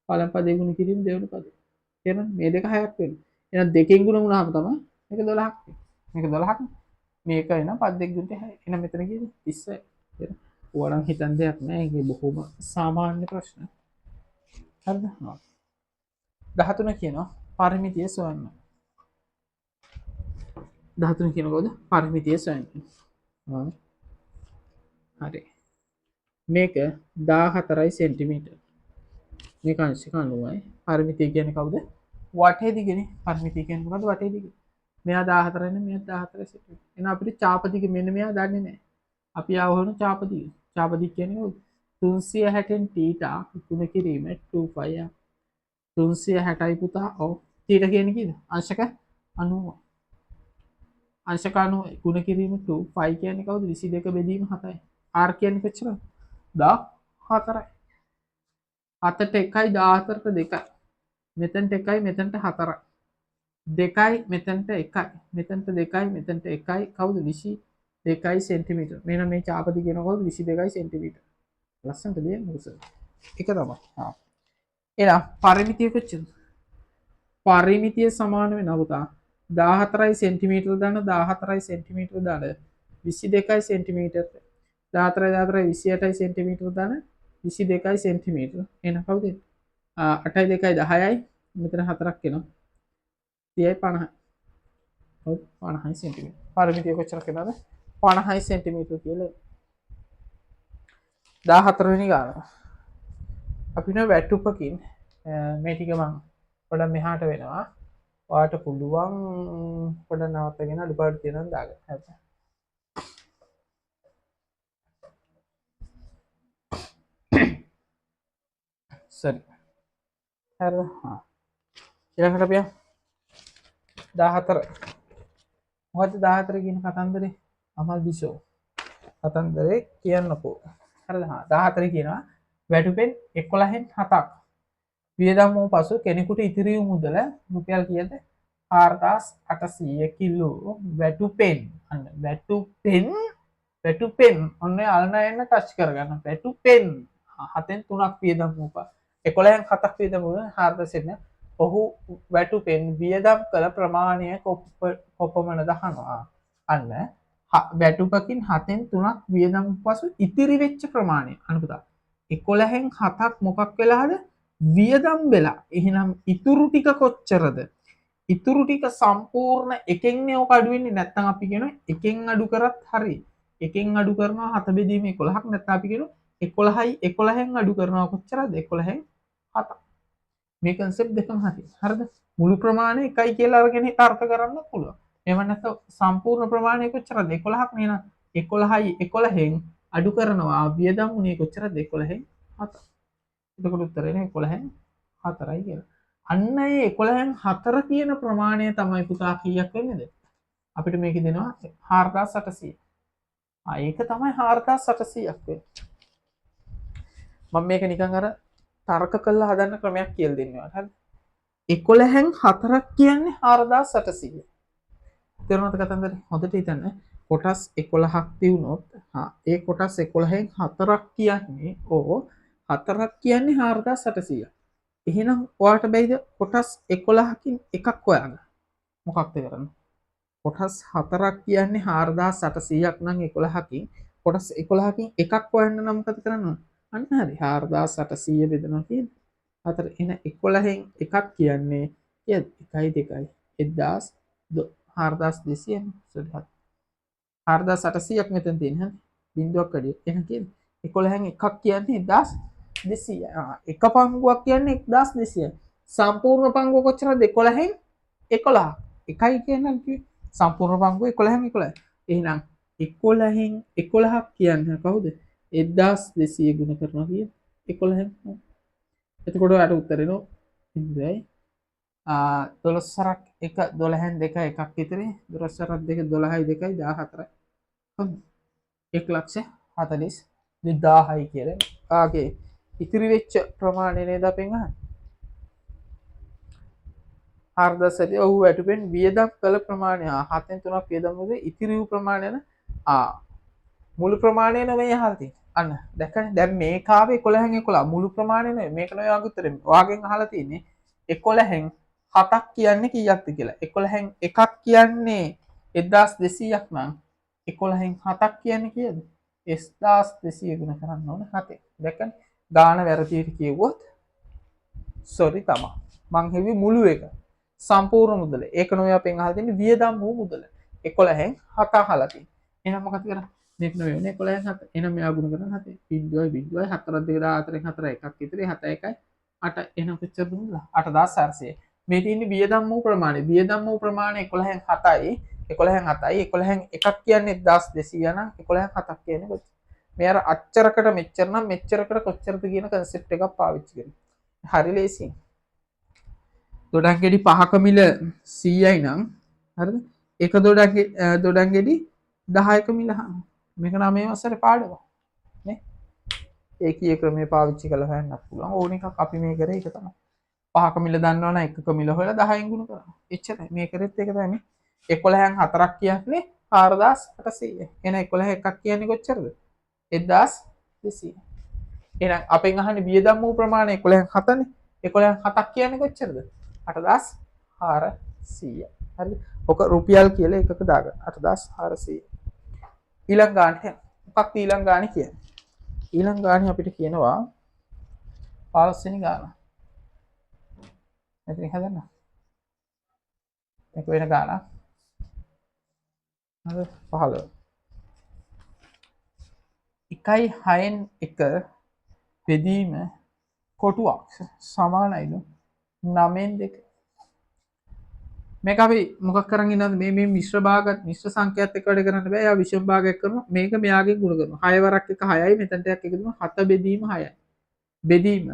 පළමු පදේ ගුණ කිරීම දෙවෙනි පදේ. තේරෙනවද? මේ දෙක 6ක් වෙනවා. එහෙනම් දෙකෙන් ගුණ වුණාම තමයි මේක 12ක් වෙන්නේ. මේක 12ක්. මේක එනවා පද දෙක ගුණිතය 6. එහෙනම් මෙතන කීයද? 36. තේරෙනවද? ඕනම් හිතන්න දෙයක් නෑ. ඒක බොහොම සාමාන්‍ය ප්‍රශ්න. හරිද? 13 කියනවා පරිමිතිය සොයන්න. 13 කියනකොද පරිමිතිය සොයන්න. හරි. මේක 14යි සෙන්ටිමීටර්. මේක අංශක 90යි. පරිමිතිය කියන්නේ කවුද? වටේ දිගනේ. පරිමිතිය කියන්නේ මොකද්ද? වටේ දිග. මෙයා 14 නේ මෙයා 14 සෙන්ටිමීටර්. එහෙනම් අපිට චාප දිග මෙන්න මෙයා දන්නේ නැහැ. අපි ආව හොන චාප දිග. චාප දිග කියන්නේ කවුද? 360න් තීටා ගුණ කිරීම 2π 360යි පුතා. ඔව් තීට කියන්නේ කීයද? අංශක 90. අංශක 90 ගුණ කිරීම 2π කියන්නේ කවුද? 22 බෙදීම 7යි. r කියන්නේ කොච්චරද? 14යි. 7ට 1යි 14ට 2යි. මෙතනට 1යි මෙතනට 4යි. 2යි මෙතනට 1යි. මෙතනට 2යි මෙතනට 1යි. කවුද? 22යි සෙන්ටිමීටර්. මෙන්න මේ චාපති කියනකොට 22යි සෙන්ටිමීටර්. ලස්සනට දෙන්න උසල. එක තමයි. හා. එහෙනම් පරිමිතිය කොච්චරද? පරිමිතිය සමාන වෙනවා පුතා. 14යි සෙන්ටිමීටර දාන 14යි සෙන්ටිමීටර දාන 22යි සෙන්ටිමීටර 14යි 28යි සෙන්ටිමීටර දාන 22යි සෙන්ටිමීටර. එහෙනම් කවුද? 8යි 2යි 10යි මෙතන 4ක් එනවා. 30යි 50යි. ඔව් 50යි සෙන්ටිමීටර. පරිමිතිය කොච්චරක් වෙනවද? 50යි සෙන්ටිමීටර කියලා. 14 වෙනි ගාන. අපි නෝ වැටුපකින් මේ ටික මම පොඩ්ඩක් මෙහාට වෙනවා. ඔයාට පුළුවන් පොඩ්ඩක් නවත්තගෙන අඩුපාඩු තියෙනවා දාගන්න. හරි. සරි. හරි. හා. ඊළඟට අපි 14. මොකද්ද 14 කියන කතන්දරේ? අමල් බිෂෝ. කතන්දරේ කියන්නකෝ. හරිද? හා 14 කියනවා වැටුපෙන් 11න් 7ක් වියදම් වූ පසු කෙනෙකුට ඉතිරි වූ මුදල රුපියල් කීයද? 4800 කිලෝ වැටුපෙන්. අන්න වැටුපෙන් ඔන්න අල්නයන්න ටච් කරගන්න. වැටුපෙන් 7න් 3ක් වියදම් වූ පසු 11න් 7ක් වියදම් වූ 400 ඔහු වැටුපෙන් වියදම් කළ ප්‍රමාණය කොපමණද අහනවා. අන්න වැටුපකින් 7න් 3ක් වියදම් පසු ඉතිරි වෙච්ච ප්‍රමාණය. අන්න පුතා 11න් 7ක් මොකක් වෙලාද? වියදම් වෙලා. එහෙනම් ඉතුරු ටික කොච්චරද? ඉතුරු ටික සම්පූර්ණ එකෙන්නේ ඔක අඩු වෙන්නේ නැත්නම් අපි කියනවා එකෙන් අඩු කරත් හරි. එකෙන් අඩු කරනවා 7 බෙදීම 11ක් නැත්නම් අපි කියනවා 11යි 11න් අඩු කරනවා කොච්චරද? 11න් 7ක්. මේ concept දෙකම හරි. හරිද? මුළු ප්‍රමාණය එකයි කියලා අරගෙන ඒක අර්ථ කරන්න පුළුවන්. එහෙම නැත්නම් සම්පූර්ණ ප්‍රමාණය කොච්චරද? 11ක් නේන. 11යි 11න් අඩු කරනවා වියදම් උනේ කොච්චරද? 11න් 7ක්. එතකොට උත්තරේ 11න් 4යි කියලා. අන්න ඒ 11න් 4 කියන ප්‍රමාණය තමයි පුතා කීයක් වෙන්නේද? අපිට මේක දෙනවා 4800. ඒක තමයි 4800ක් වෙන්නේ. මම මේක නිකන් අර තර්ක කළා හදන්න ක්‍රමයක් කියලා දෙන්නවා. හරිද? 11න් 4ක් කියන්නේ 4800. තේරුණාද කතන්දරේ? හොඳට හිතන්න. කොටස් 11ක් තියුණොත් ඒ කොටස් 11න් 4ක් කියන්නේ 4ක් කියන්නේ 4800. එහෙනම් ඔයාට බැයිද කොටස් 11කින් එකක් හොයන්න? මොකක්ද කරන්නේ? කොටස් 4ක් කියන්නේ 4800ක් නම් 11කින් කොටස් 11කින් එකක් හොයන්න නම් මොකද කරන්න ඕන? අන්න හරි 4800 බෙදනවා කියන්නේ 4. එන 11න් එකක් කියන්නේ කීයද? 1යි 2යි 4200 නේ. 4800ක් මෙතන තියෙන හරි. බිංදුවක් වැඩි. එහෙනම් කීයද? 11න් එකක් කියන්නේ 1200. එක පංගුවක් කියන්නේ 1200. සම්පූර්ණ පංගුව කොච්චරද? 11න් 11. එකයි කියන්නේ කිව්වේ. සම්පූර්ණ පංගුව 11න් 11. එහෙනම් 11න් 11ක් කියන්නේ කවුද? 1200 ගුණ කරනවා කියන්නේ 11න්. එතකොට ඔයාලට උත්තරේ නෝ 12 සරක් 1 12න් 2 එකක් විතරයි. 12 සරක් 2 12යි 2යි 14යි. හරි. 1,40,000යි කියලා. ආගේ ඉතිරි වෙච්ච ප්‍රමාණය නේද අපෙන් අහන්නේ. 4,000 ඔහු වැටුපෙන් වියදම් කළ ප්‍රමාණය 7න් 3ක් වියදම් වූ ඉතිරි වූ ප්‍රමාණය මුළු ප්‍රමාණය නෙමෙයි අහලා තියෙන්නේ. අන්න දැක්කනේ. දැන් මේක ආවේ 11න් 11 මුළු ප්‍රමාණය නෙමෙයි. මේක නෙවෙයි ආගේ උත්තරේ. ඔයාගෙන් අහලා තියෙන්නේ 11න් 7ක් කියන්නේ කීයක්ද කියලා. 11න් එකක් කියන්නේ 1200ක් නම් 11න් 7ක් කියන්නේ කීයද? 1200 ගුණ කරන්න ඕන 7. දැක්කනේ? ගාන වැරදියට කිව්වොත් සෝරි තමයි. මං හෙවි මුළු එක. සම්පූර්ණ මුදල. ඒක නෙවෙයි අපෙන් අහලා තියෙන්නේ වියදම් වූ මුදල. 11න් 7 අහලා තියෙන්නේ. එහෙනම් මොකද කරන්නේ? මේක නෙවෙයි 11න් 7. එහෙනම් මෙයා ගුණ කරන 7. 0.0 4 2 14 4 එකක් ඉතිරි 7 1යි 8. එහෙනම් කොච්චරද මුදල? 8400. මේ තියෙන්නේ වියදම් වූ ප්‍රමාණය. වියදම් වූ ප්‍රමාණය 11න් 7යි. 11න් 7යි. 11න් එකක් කියන්නේ 1200 නම් 11න් 7ක් කියන්නේ කොච්චර? මේ අර අච්චරකට මෙච්චර නම් මෙච්චරකට කොච්චරද කියන කන්සෙප්ට් එකක් පාවිච්චි කරනවා. හරි ලේසියි. දොඩම් ගෙඩි 5ක මිල 100යි නම් හරිද? එක දොඩම් ගෙඩි 10ක මිල මේක 9 වසරේ පාඩම නේ. ඒකීය ක්‍රමයේ පාවිච්චි කරලා හොයන්නත් පුළුවන්. ඕන එකක් අපි මේ කරේ ඒක තමයි. 5ක මිල දන්නවනම් එකක මිල හොයලා 10න් ගුණ කරනවා. එච්චරයි. මේ කරෙත් ඒක තමයි. 11න් 4ක් කියන්නේ 4800. එහෙනම් 11 එකක් කියන්නේ කොච්චරද? 1200. එහෙනම් අපෙන් අහන්නේ වියදම් වූ ප්‍රමාණය 11න් 7නේ. 11න් 7ක් කියන්නේ කොච්චරද? 8400. හරිද? ඔක රුපියල් කියලා එකක දාගන්න. 8400. ඊළඟ ගානට මොකක්ද ඊළඟ ගාන කියන්නේ? ඊළඟ ගාන අපිට කියනවා 15 වෙනි ගාන. මෙතන හදන්න. මේක වෙන ගානක්. හරි 15. 1/6න් 1 බෙදීම කොටුවක් සමානයිද 9න් 2. මේක අපි මොකක් කරන් ඉන්නවද මේ මිශ්‍ර භාග මිශ්‍ර සංඛ්‍යාත් එක්ක වැඩ කරන්න බෑ. යා විෂම භාගයක් කරනවා. මේක මෙයාගෙන් ගුණ කරනවා. 6 වරක් එක 6යි මෙතනට එකක් එකතු කරනවා 7 බෙදීම 6යි. බෙදීම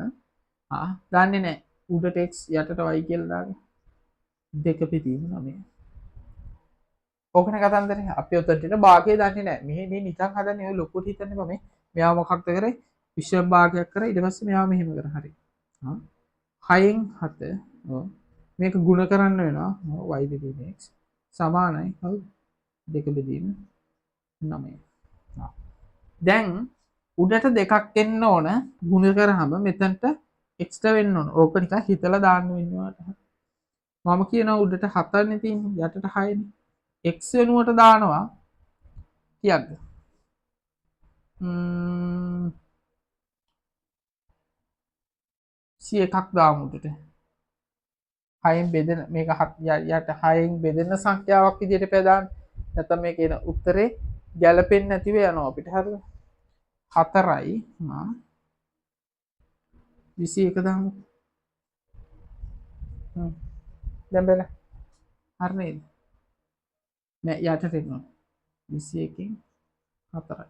දන්නේ නැහැ. උඩට x යටට y කියලා දාගන්න. 2 බෙදීම 9. ඕකනේ කතන්දරේ. අපි ඔතනට භාගය දන්නේ නැහැ. මේ නිකන් හදන්නේ ඔය ලොකුට හිතන්න එපා මේ. මෙයා මොකක්ද කරේ? විෂම භාගයක් කරා. ඊට පස්සේ මෙයා මෙහෙම කරා. හරි. 6න් 7 ඔව් මේක ගුණ කරන්න වෙනවා y බෙදීම x සමානයි හරිද 2 බෙදීම 9. දැන් උඩට දෙකක් එන්න ඕන ගුණ කරාම මෙතනට x ට වෙන්න ඕන. ඕක නිකන් හිතලා දාන්න වෙනවා. මම කියනවා උඩට 7නේ තියෙන්නේ යටට 6නේ. x වෙනුවට දානවා කීයක්ද? 101ක් දාමු උඩට. 6න් බෙදෙන මේක යට 6න් බෙදෙන සංඛ්‍යාවක් විදිහට පෙදාන්න. නැත්නම් මේ කියන උත්තරේ ගැලපෙන්නේ නැතිව යනවා අපිට. හරිද? 4යි 21 දාමු. දැන් බැල. හරි නේද? නෑ යටට එනවා. 21න් 4යි.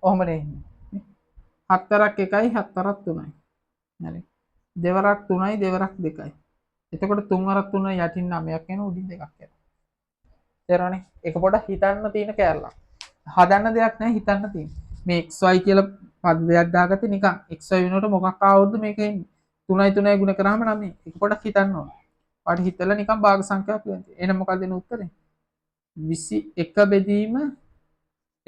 ඔහොමනේ. 4ක් 1යි 4ක් 3යි. හරි. දෙවරක් 3යි දෙවරක් 2යි. එතකොට 3 වරක් 3 යටින් 9ක් එනවා උඩින් 2ක් එනවා. තේරෙනවනේ? ඒක පොඩ්ඩක් හිතන්න තියෙන කෑල්ලක්. හදන්න දෙයක් නැහැ හිතන්න තියෙන. මේ xy කියලා පද දෙයක් දාගත්තේ නිකන් xy වෙනුවට මොකක් ආවොත්ද මේක එන්නේ? 3යි 3යි ගුණ කරාම 9. ඒක පොඩ්ඩක් හිතන්න ඕන. ඔයාලට හිතලා නිකන් භාග සංඛ්‍යාවක් ලියන්න. එහෙනම් මොකක්ද එන උත්තරේ? 21 බෙදීම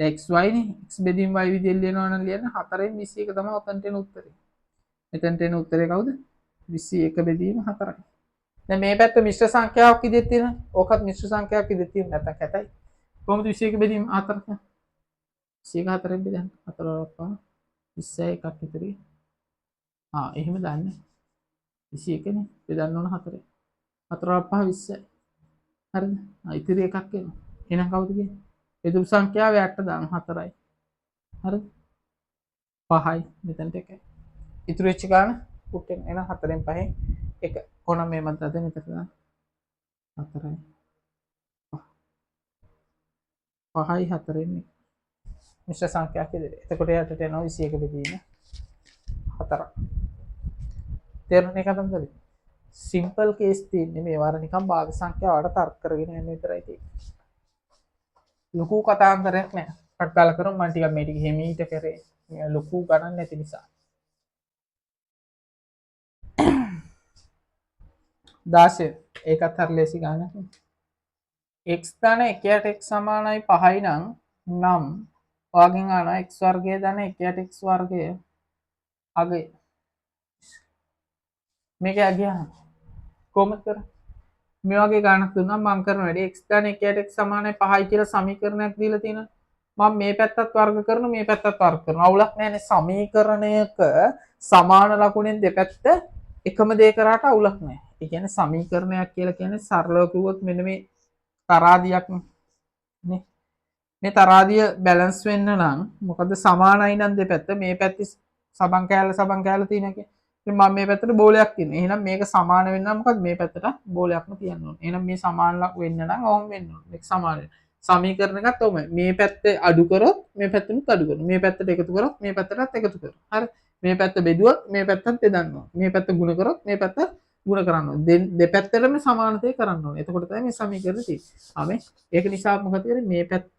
xy නේ. x බෙදීම y විදිහට ලියනවා නම් ලියන්න 4න් 21 තමයි ඔතනට එන උත්තරේ. මෙතනට එන උත්තරේ කවුද? 21 බෙදීම 4යි. දැන් මේ පැත්ත මිශ්‍ර සංඛ්‍යාවක් විදිහට තියෙනවා. ඕකත් මිශ්‍ර සංඛ්‍යාවක් විදිහට තියෙන නැත්නම් කැතයි. කොහොමද 21 බෙදීම 4ක්? 21 4ෙන් බෙදන්න. 4 වරක් 20යි එකක් ඉතිරි. එහෙම දාන්න. 21 නේ. බෙදන්න ඕන 4. 4 වරක් 20යි. හරිද? ඉතිරි එකක් එනවා. එහෙනම් කවුද කියන්නේ? බෙදුම් සංඛ්‍යාව 8 දාන්න 4යි. හරිද? 5යි මෙතනට 1යි. ඉතුරු වෙච්ච ගාන පුටෙන් එන 4ෙන් 5ෙන් 1. ඕනම් මේ මත අද මෙතන දාන්න. 4යි. 5යි 4ෙන් මිශ්‍ර සංඛ්‍යාවක් විදිහට. එතකොට යටට එනවා 21 බෙදීම 4ක්. තේරුණේ කතන්දරේ? සිම්පල් කේස් තියෙන්නේ මේ වර නිකන් භාග සංඛ්‍යාවට තර්ක කරගෙන යන්න විතරයි තියෙන්නේ. ලොකු කතාන්දරයක් නෑ. කට්ටාල කරමු මම ටිකක් මේ ටික හිමීට කරේ. ලොකු ගණන් නැති නිසා. 16 ඒකත් හරි ලේසි ගානක්. x ධන 1ට x සමානයි 5යි නම් ඔයගෙන් අහනවා x වර්ගය ධන 1ට x වර්ගය අගය. මේක අගය කොහොමද කරන්නේ? මේ වගේ ගානක් දුන්නා මම කරන වැඩේ x ධන 1ට x සමානයි 5යි කියලා සමීකරණයක් දීලා තියෙනවා. මම මේ පැත්තත් වර්ග කරනවා මේ පැත්තත් වර්ග කරනවා. අවුලක් නැහැනේ සමීකරණයක සමාන ලකුණෙන් දෙපැත්ත එකම දේ කරාට අවුලක් නැහැ. ඒ කියන්නේ සමීකරණයක් කියලා කියන්නේ සරලව කිව්වොත් මෙන්න මේ තරාදියක් නේ. මේ තරාදිය බැලන්ස් වෙන්න නම් මොකද සමානයි නම් දෙපැත්ත මේ පැත්තේ සබන් කෑල්ල තියෙනවා කියන්නේ. ඉතින් මම මේ පැත්තට බෝලයක් තියෙනවා. එහෙනම් මේක සමාන වෙන්න නම් මොකද මේ පැත්තට බෝලයක්ම තියන්න ඕනේ. එහෙනම් මේ සමාන වෙන්න නම් ඔහොම වෙන්න ඕනේ. මේක සමාන වෙන්න. සමීකරණ එකත් ඔහොමයි. මේ පැත්ත අඩු කරොත් මේ පැත්තෙනුත් අඩු කරනවා. මේ පැත්තට එකතු කරොත් මේ පැත්තටත් එකතු කරනවා. හරි. මේ පැත්ත බෙදුවොත් මේ පැත්තත් බෙදන්න ඕන. මේ පැත්ත ගුණ කරොත් මේ පැත්ත ගුණ කරන්න ඕන. දෙපැත්තටම සමානතය කරන්න ඕන. එතකොට තමයි මේ සමීකරණය තියෙන්නේ. ඒක නිසා මොකද කරන්නේ? මේ පැත්ත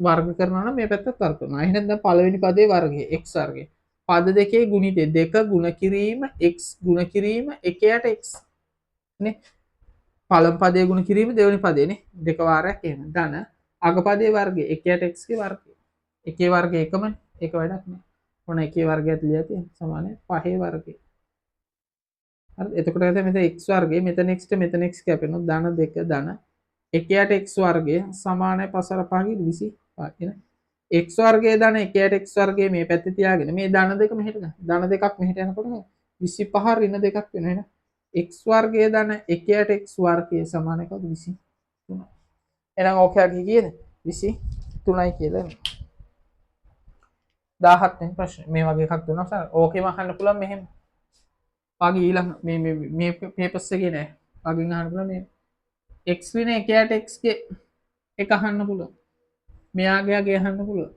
වර්ග කරනවා නම් මේ පැත්තත් වර්ග කරනවා. එහෙනම් දැන් පළවෙනි පදේ වර්ගය x වර්ගය. පද දෙකේ ගුණිතය 2 ගුණ කිරීම x ගුණ කිරීම 1යට x නේ. පළමු පදේ ගුණ කිරීම දෙවෙනි පදේනේ. දෙක වාරයක් එහෙම. ධන අග පදේ වර්ගය 1යට x ගේ වර්ගය. එකේ වර්ගය එකමනේ. ඒක වැඩක් නෑ. මොන එකේ වර්ගයත් ලියලා තියෙන සමානයි 5 වර්ගය. හරි. එතකොට මෙතන x වර්ගය මෙතන x ට මෙතන x කැපෙනවා. ධන 2 ධන 1යට x වර්ගය සමානයි 5 5 25 නේ. x වර්ගය ධන 1යට x වර්ගය මේ පැත්තේ තියාගෙන මේ ධන දෙක මෙහෙට ගන්න. ධන දෙකක් මෙහෙට යනකොට 25 ඍණ දෙකක් වෙනවා නේද? x වර්ගය ධන 1යට x වර්ගය සමාන එකද 23. එහෙනම් ඕකේ කීයද? 23යි කියලා එනවා. 17 වෙනි ප්‍රශ්නේ. මේ වගේ එකක් දුන්නා සර්. ඕකේම අහන්න පුළුවන් මෙහෙම. වගේ ඊළඟ මේ පේපර්ස් එකේ නෑ. වගේ අහන්න පුළුවන් මේ x වෙන 1යට x ගේ එක අහන්න පුළුවන්. මෙයාගේ අහන්න පුළුවන්.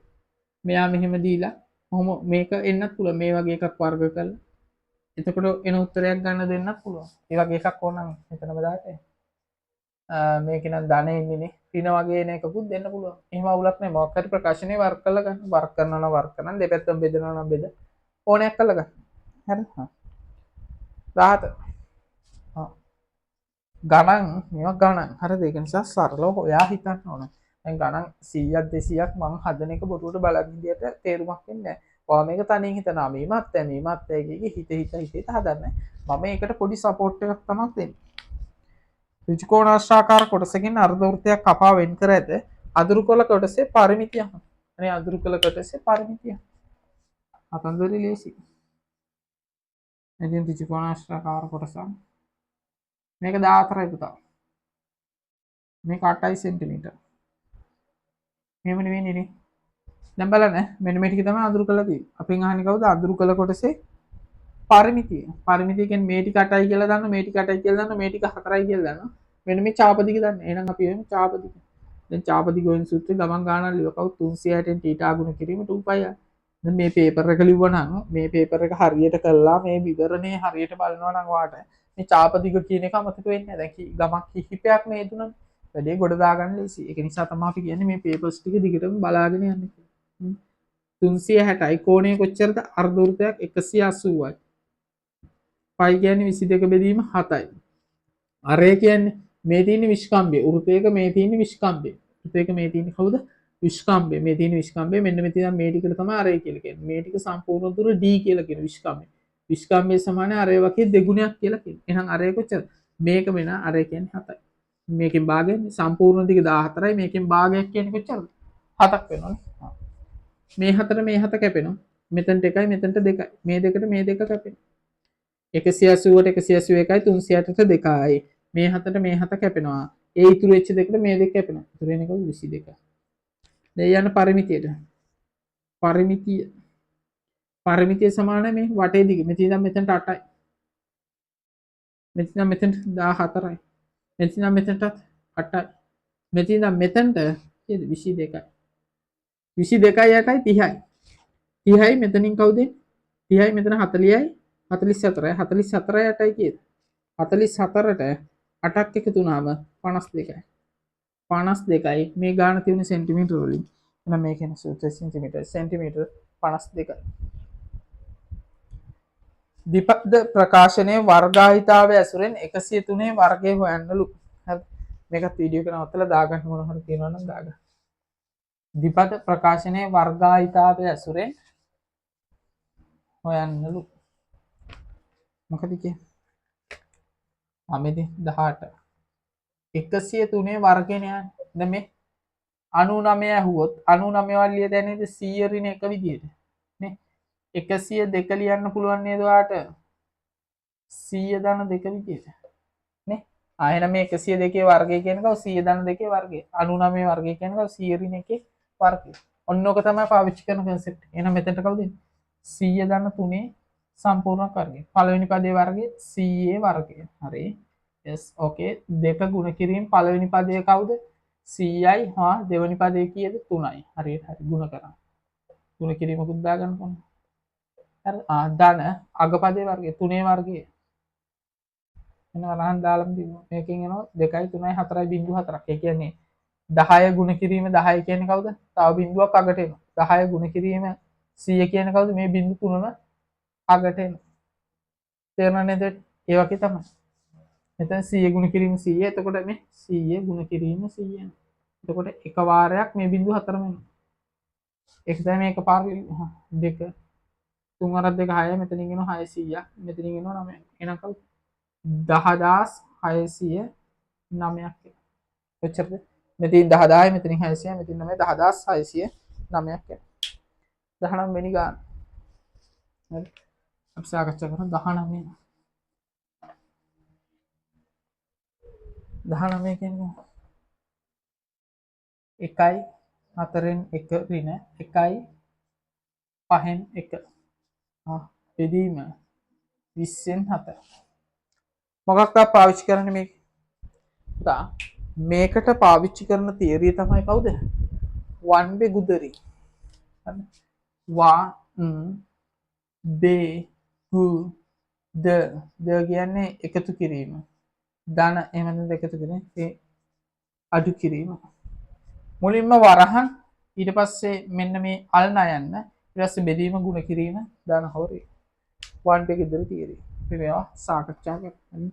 මෙයා මෙහෙම දීලා කොහොම මේක එන්නත් පුළුවන්. මේ වගේ එකක් වර්ග කරලා එතකොට එන උත්තරයක් ගන්න දෙන්නත් පුළුවන්. ඒ වගේ එකක් ඕන නම් මෙතනම දාන්න. මේක නම් ධන එන්නේ නේ. ඍණ වගේ එන එකකුත් දෙන්න පුළුවන්. එහෙම අවුලක් නැහැ. මොකක් හරි ප්‍රකාශනයේ වර්ග කරලා ගන්න. වර්ග කරනවා නම් වර්ග කරන්න. දෙපැත්තම බෙදනවා නම් බෙද. ඕනයක් කරලා ගන්න. හරි. 17. ගණන් මේවා ගණන්. හරිද? ඒක නිසා සරලව ඔයා හිතන්න ඕන. දැන් ගණන් 100ක් 200ක් මම හදන එක බොරුවට බලන් ඉදියට තේරුමක් වෙන්නේ නැහැ. ඔයා මේක තනියෙන් හිතනවා. මේ මාත්‍යගේ හිත හදන්න. මම ඒකට පොඩි සපෝට් එකක් තමයි දෙන්නේ. ත්‍රිකෝණාශ්‍රාකාර කොටසකින් අර්ධවෘත්තයක් කපා වෙන් කර ඇත. අදුරු කළ කොටසේ පරිමිතිය. අනේ අදුරු කළ කොටසේ පරිමිතිය. අතන්දරි ලේසි. එදින් ත්‍රිකෝණාශ්‍රාකාර කොටසක්. මේක 14යි පුතා. මේක 8 සෙන්ටිමීටර්. මෙහෙම නෙවෙයි නේ. දැන් බලන්න මෙන්න මේ ටික තමයි අඳුරු කරලා තියෙන්නේ. අපෙන් අහන්නේ කවුද? අඳුරු කළ කොටසේ පරිමිතිය. පරිමිතිය කියන්නේ මේ ටික 8යි කියලා දාන්න, මේ ටික 8යි කියලා දාන්න, මේ ටික 4යි කියලා දාන්න. මෙන්න මේ චාපදික දාන්න. එහෙනම් අපි එමු චාපදික. දැන් චාපදික වෙන සූත්‍රය ගමන් ගානක් ලියව කවුද 360න් θ ගුණ කිරීම 2π. දැන් මේ පේපර් එක ලිව්වනම් මේ පේපර් එක හරියට කළා මේ විවරණේ හරියට බලනවා නම් වාට මේ චාපදික කියන එක අමතක වෙන්නේ නැහැ. දැන් ගමක් කිහිපයක් මේ දුන්නා. වැඩේ ගොඩ දාගන්න ලේසි. ඒක නිසා තමයි අපි කියන්නේ මේ පේපර්ස් ටික දිගටම බලාගෙන යන්න කියලා. 360යි කෝණය කොච්චරද? අර්ධවෘත්තයක් 180යි. පයි කියන්නේ 22 බෙදීම 7යි. අරය කියන්නේ මේ තියෙන විස්කම්භය. වෘත්තයක මේ තියෙන විස්කම්භය. වෘත්තයක මේ තියෙන කවුද? විස්කම්භය. මේ තියෙන විස්කම්භය මෙන්න මෙතන මේ ටිකට තමයි අරය කියලා කියන්නේ. මේ ටික සම්පූර්ණ දුර d කියලා කියන විස්කම්භය. විස්කම්භය සමානයි අරය වගේ දෙගුණයක් කියලා කියනවා. එහෙනම් අරය කොච්චරද? මේක වෙන අරය කියන්නේ 7යි. මේකෙන් භාගයෙන් සම්පූර්ණ දිග 14යි. මේකෙන් භාගයක් කියන්නේ කොච්චරද? 7ක් වෙනවනේ. මේ 4ට මේ 7 කැපෙනවා. මෙතනට 1යි මෙතනට 2යි. මේ දෙකට මේ දෙක කැපෙනවා. 180ට 181යි 360ට 2යි. මේ 7ට මේ 7 කැපෙනවා. ඒ ඉතුරු වෙච්ච දෙකට මේ දෙක කැපෙනවා. ඉතුරු වෙන එක 22. දැන් යන පරිමිතියට. පරිමිතිය සමාන මේ වටේ දිග. මෙතන ඉඳන් මෙතනට 8යි. මෙතන ඉඳන් මෙතනට 14යි. මෙතන ඉඳන් මෙතනට 8යි. මෙතන ඉඳන් මෙතනට 22යි. 22යි 8යි 30යි. 30යි මෙතනින් කවුද? 30යි මෙතන 40යි 44යි 44යි 8යි කියද? 44ට 8ක් එකතු වුණාම 52යි. 52යි මේ ගාන තියෙන සෙන්ටිමීටර වලින්. එහෙනම් මේ කියන්නේ සෙන්ටිමීටර 52යි. ද්විපද ප්‍රකාශනයේ වර්ගාහිතාවය ඇසුරෙන් 103 වර්ගය හොයන්නලු. හරි. මේකත් වීඩියෝ එක නවත්තලා දාගන්න මොන හරි තියෙනවා නම් දාගන්න. ද්විපද ප්‍රකාශනයේ වර්ගාහිතාවය ඇසුරෙන් හොයන්නලු. මොකද කියේ? අමෙදි 18 103 වර්ගනේ යන්නේ. දැන් මේ 99 ඇහුවොත් 99 වලිය දැනේද 100 ඍණ එක විදියට නේ. 102 ලියන්න පුළුවන් නේද ඔයාට? 100 ධන 2 විදියට නේ. එහෙනම් මේ 102 වර්ගය කියනකව 100 ධන 2 වර්ගය. 99 වර්ගය කියනකව 100 ඍණ 1 වර්ගය. ඔන්න ඔක තමයි පාවිච්චි කරන concept. එහෙනම් මෙතනට කවුද? 100 ධන 3 සම්පූර්ණ වර්ගය. පළවෙනි පදයේ වර්ගය CA වර්ගය. හරි. yes okay. දෙක ගුණ කිරීම පළවෙනි පදයේ කවුද? 100යි හා දෙවනි පදේ කීයද 3යි. හරියට හරි ගුණ කරා. ගුණ කිරීමකුත් දාගන්න ඕන. හරි ධන අගපදේ වර්ගය 3 වර්ගය. එන වරහන් දාලම තිබුණා. මේකෙන් එනවා 2යි 3යි 4යි බිංදුව 4ක්. ඒ කියන්නේ 10 ගුණ කිරීම 10 කියන්නේ කවුද? තව බිංදුවක් අගට එනවා. 10 ගුණ කිරීම 100 කියන්නේ කවුද? මේ බිංදු තුනම අගට එනවා. තේරුණා නේද? ඒ වගේ තමයි. මෙතන 100 ගුණ කිරීම 100. එතකොට මේ 100 ගුණ කිරීම 100. එතකොට එක වාරයක් මේ බිංදුව හතරම එනවා. ඒක තමයි මේක පාර දෙක 3 අරක් දෙක 6 මෙතනින් එනවා 600ක්. මෙතනින් එනවා 9ක්. එහෙනම් කවුද? 10609ක්. කොච්චරද? මෙතනින් 10000යි මෙතනින් 600යි මෙතනින් 9 10609ක්. 19 වෙනි ගාන. හරි. අපි සාකච්ඡා කරමු 19. 19 කියන්නේ 1යි 4න් 1 ඍණ 1යි 5න් 1. බෙදීම 20න් 7. මොකක්ද පාවිච්චි කරන්නේ මේක? මේකට පාවිච්චි කරන තියරිය තමයි කවුද? 1 බෙගුදරි. හරි. 1 බෙගු ද කියන්නේ එකතු කිරීම. ධන එහෙමද එකතු කිරීම. ඒ අඩු කිරීම. මුලින්ම වරහන් ඊට පස්සේ මෙන්න මේ අල් නයන්න ඊට පස්සේ බෙදීම ගුණ කිරීම ධන හොරේ. 1 බෙගුදරි තියරිය. අපි මේවා සාකච්ඡා කරමු.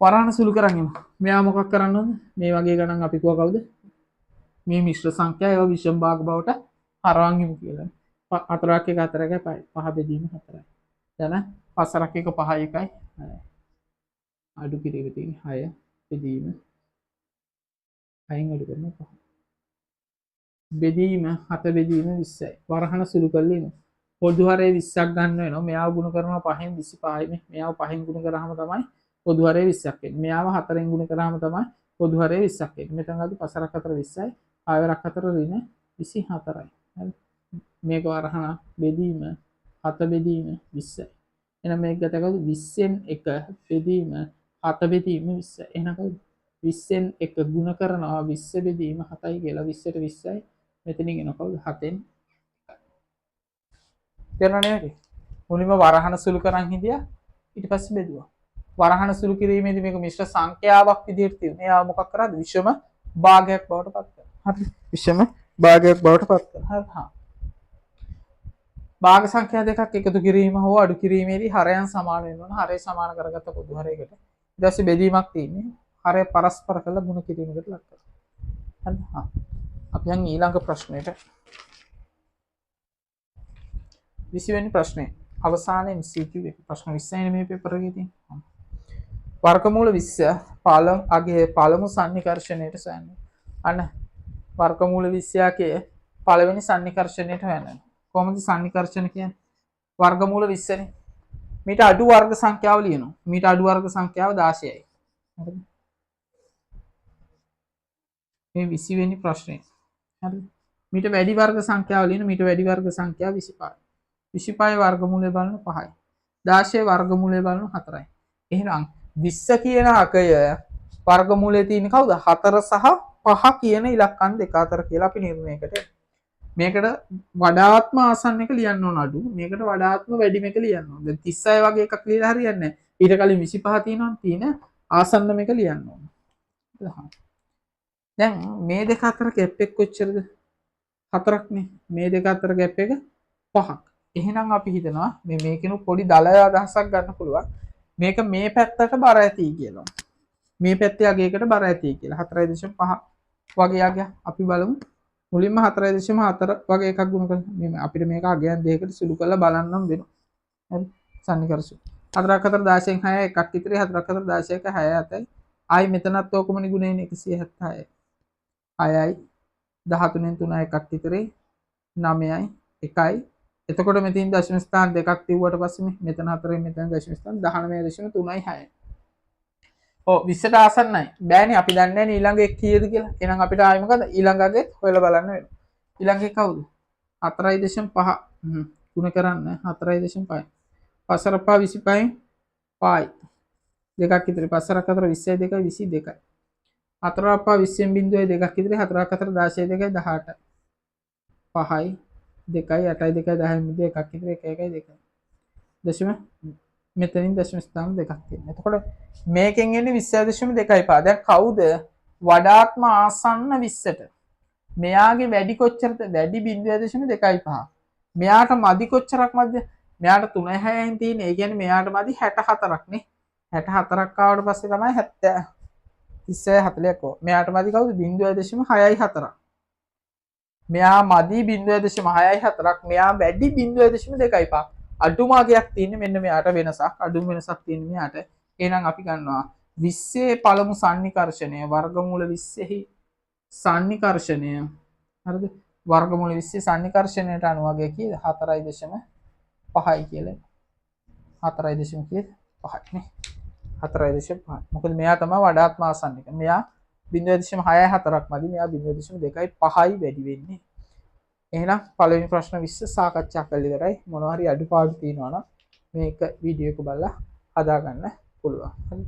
වරහන සුළු කරන් එමු. මෙයා මොකක් කරන්න ඕනද? මේ වගේ ගණන් අපි කිව්වා කවුද? මේ මිශ්‍ර සංඛ්‍යා ඒවා විෂම භාග බවට හරවන් යමු කියලා. 4ක් 1 4ක් 5 5 බෙදීම 4යි. දැන් 4ක් 1 5 1යි 6යි. අඩු කිරීම තියෙන්නේ 6 බෙදීම 6න් අඩු කරනවා 5. බෙදීම 7 බෙදීම 20යි. වරහන සුළු කරලා එමු. පොදු හරය 20ක් ගන්න වෙනවා. මෙයාව ගුණ කරනවා 5න් 25යි මේ. මෙයාව 5න් ගුණ කරාම තමයි පොදු හරය 20ක් එන්නේ. මෙයාව 4න් ගුණ කරාම තමයි පොදු හරය 20ක් එන්නේ. මෙතන අද 5ක් 4 20යි. 6ක් 4 ඍණ 24යි. හරි. මේක වරහන බෙදීම 7 බෙදීම 20යි. එහෙනම් මේක ගත කවුද? 20න් 1 බෙදීම 7 බෙදීම 20යි. එහෙනම් කවුද? 20න් 1 ගුණ කරනවා 20 බෙදීම 7යි කියලා 20ට 20යි. මෙතනින් එනවා කවුද? 7න්. තේරුණා නේද? මුලින්ම වරහන සුළු කරන් හිටියා ඊට පස්සේ බෙදුවා. වරහන සුළු කිරීමේදී මේක මිශ්‍ර සංඛ්‍යාවක් විදිහට තියෙනවා. එයා මොකක් කරාද? විෂම භාගයක් බවට පත් කරනවා. හරි. විෂම භාගයක් බවට පත් කරනවා. හරි. හා. භාග සංඛ්‍යා දෙකක් එකතු කිරීම හෝ අඩු කිරීමේදී හරයන් සමාන වෙන්න ඕන. හරය සමාන කරගත්ත පොදු හරයකට ඊට පස්සේ බෙදීමක් තියෙන්නේ. හරය පරස්පර කරලා ගුණ කිරීමකට ලක් කරනවා. හරි. හා. අපි යන් ඊළඟ ප්‍රශ්නෙට. 20 වෙනි ප්‍රශ්නේ. අවසානයේ MCQ එක ප්‍රශ්න 20යි මේ පේපර් එකේ තියෙන්නේ. වර්ගමූල 20 පළමු සන්නිකර්ෂණයට සොයන්න. අන්න වර්ගමූල 20 පළවෙනි සන්නිකර්ෂණයට හොයන්න. කොහොමද සන්නිකර්ෂණ කියන්නේ? වර්ගමූල 20නේ. මීට අඩු වර්ග සංඛ්‍යාව ලියනවා. මීට අඩු වර්ග සංඛ්‍යාව 16යි. හරිද? මේ 20 වෙනි ප්‍රශ්නේ. හරිද? මීට වැඩි වර්ග සංඛ්‍යාව ලියන මීට වැඩි වර්ග සංඛ්‍යාව 25. 25 වර්ගමූලය බලන 5යි. 16 වර්ගමූලය බලන 4යි. එහෙනම් 20 කියන අකය වර්ගමූලයේ තියෙන කවුද? 4 සහ 5 කියන ඉලක්කම් දෙක අතර කියලා අපි නිර්ණයකට. මේකට වඩාත්ම ආසන්න එක ලියන්න ඕන අඩු. මේකට වඩාත්ම වැඩිම එක ලියන්න ඕන. දැන් 36 වගේ එකක් ලියලා හරියන්නේ නැහැ. ඊට කලින් 25 තියෙනවා තියෙන ආසන්නම එක ලියන්න ඕන. දැන් මේ දෙක අතර ગેප් එක කොච්චරද? 4ක්නේ. මේ දෙක අතර ગેප් එක 5ක්. එහෙනම් අපි හිතනවා මේකෙනු පොඩි දල අදහසක් ගන්න පුළුවන්. මේක මේ පැත්තට බර ඇති කියලා. මේ පැත්තේ අගයකට බර ඇති කියලා. 4.5 වගේ අගයක් අපි බලමු. මුලින්ම 4.4 වගේ එකක් ගුණ කරලා අපිට මේක අගයන් දෙකකට සුළු කරලා බලන්නම් වෙනවා. හරි. සන්නිකර්ෂණ. 4ක් 4 16න් 6 එකක් ඉතිරි 4ක් 4 16ක 6 7යි. ආයි මෙතනත් ඕකමනි ගුණෙන්නේ 176යි. 6යි 13න් 3 එකක් ඉතිරි 9යි 1යි. එතකොට මෙතින් දශම ස්ථාන දෙකක් තිබුවට පස්සේ මෙතන 4න් මෙතන දශම ස්ථාන 19.36යි. ඔව් 20ට ආසන්නයි. බෑනේ අපි දන්නේ නැහැ ඊළඟ එක කීයද කියලා. එහෙනම් අපිට ආයෙ මොකද ඊළඟගේ හොයලා බලන්න වෙනවා. ඊළඟ එක කවුද? 4.5 ගුණ කරන්න 4.5. 5 25යි 5යි. දෙකක් ඉතිරි 5 4ක් 4 22යි 22යි 4 අපා 20න් බිඳුවයි දෙකක් ඉතිරි 4ක් 4 16යි 2යි 18 5යි 2යි 8යි 2යි 10න් බිඳුව එකක් ඉතිරි 1 1යි 2යි දශම මෙතනින් දශම ස්ථාන දෙකක් තියෙනවා. එතකොට මේකෙන් එන්නේ 20.2යි පා. දැන් කවුද වඩාත්ම ආසන්න 20ට? මෙයාගේ වැඩි කොච්චරද? වැඩි 0.25. මෙයාට මදි කොච්චරක් මදිද? මෙයාට 3.6න් තියෙන්නේ. ඒ කියන්නේ මෙයාට මදි 64ක් නේ. 64ක් ආවට පස්සේ තමයි 70 30 40ක් ඕ. මෙයාට මදි කවුද? 0.64ක්. මෙයා මදි 0.64ක්. මෙයා වැඩි 0.25. අඩුම අගයක් තියෙන්නේ මෙන්න මෙයාට වෙනසක්. අඩුම වෙනසක් තියෙන්නේ මෙයාට. එහෙනම් අපි ගන්නවා 20 පළමු සන්නිකර්ෂණය වර්ගමූල 20හි සන්නිකර්ෂණය හරිද? වර්ගමූල 20 සන්නිකර්ෂණයට අනුව අගය කීයද? 4.5යි කියලා. 4.5 නේ. 4.5. මොකද මෙයා තමයි වඩාත්ම ආසන්න එක. මෙයා 0.64ක් මදි. මෙයා 0.2යි 5යි වැඩි වෙන්නේ. එහෙනම් පළවෙනි ප්‍රශ්න 20 සාකච්ඡා කරලා ඉවරයි. මොනවා හරි අඩුපාඩු තියෙනවා නම් මේක වීඩියෝ එක බලලා හදා ගන්න පුළුවන්. හරි.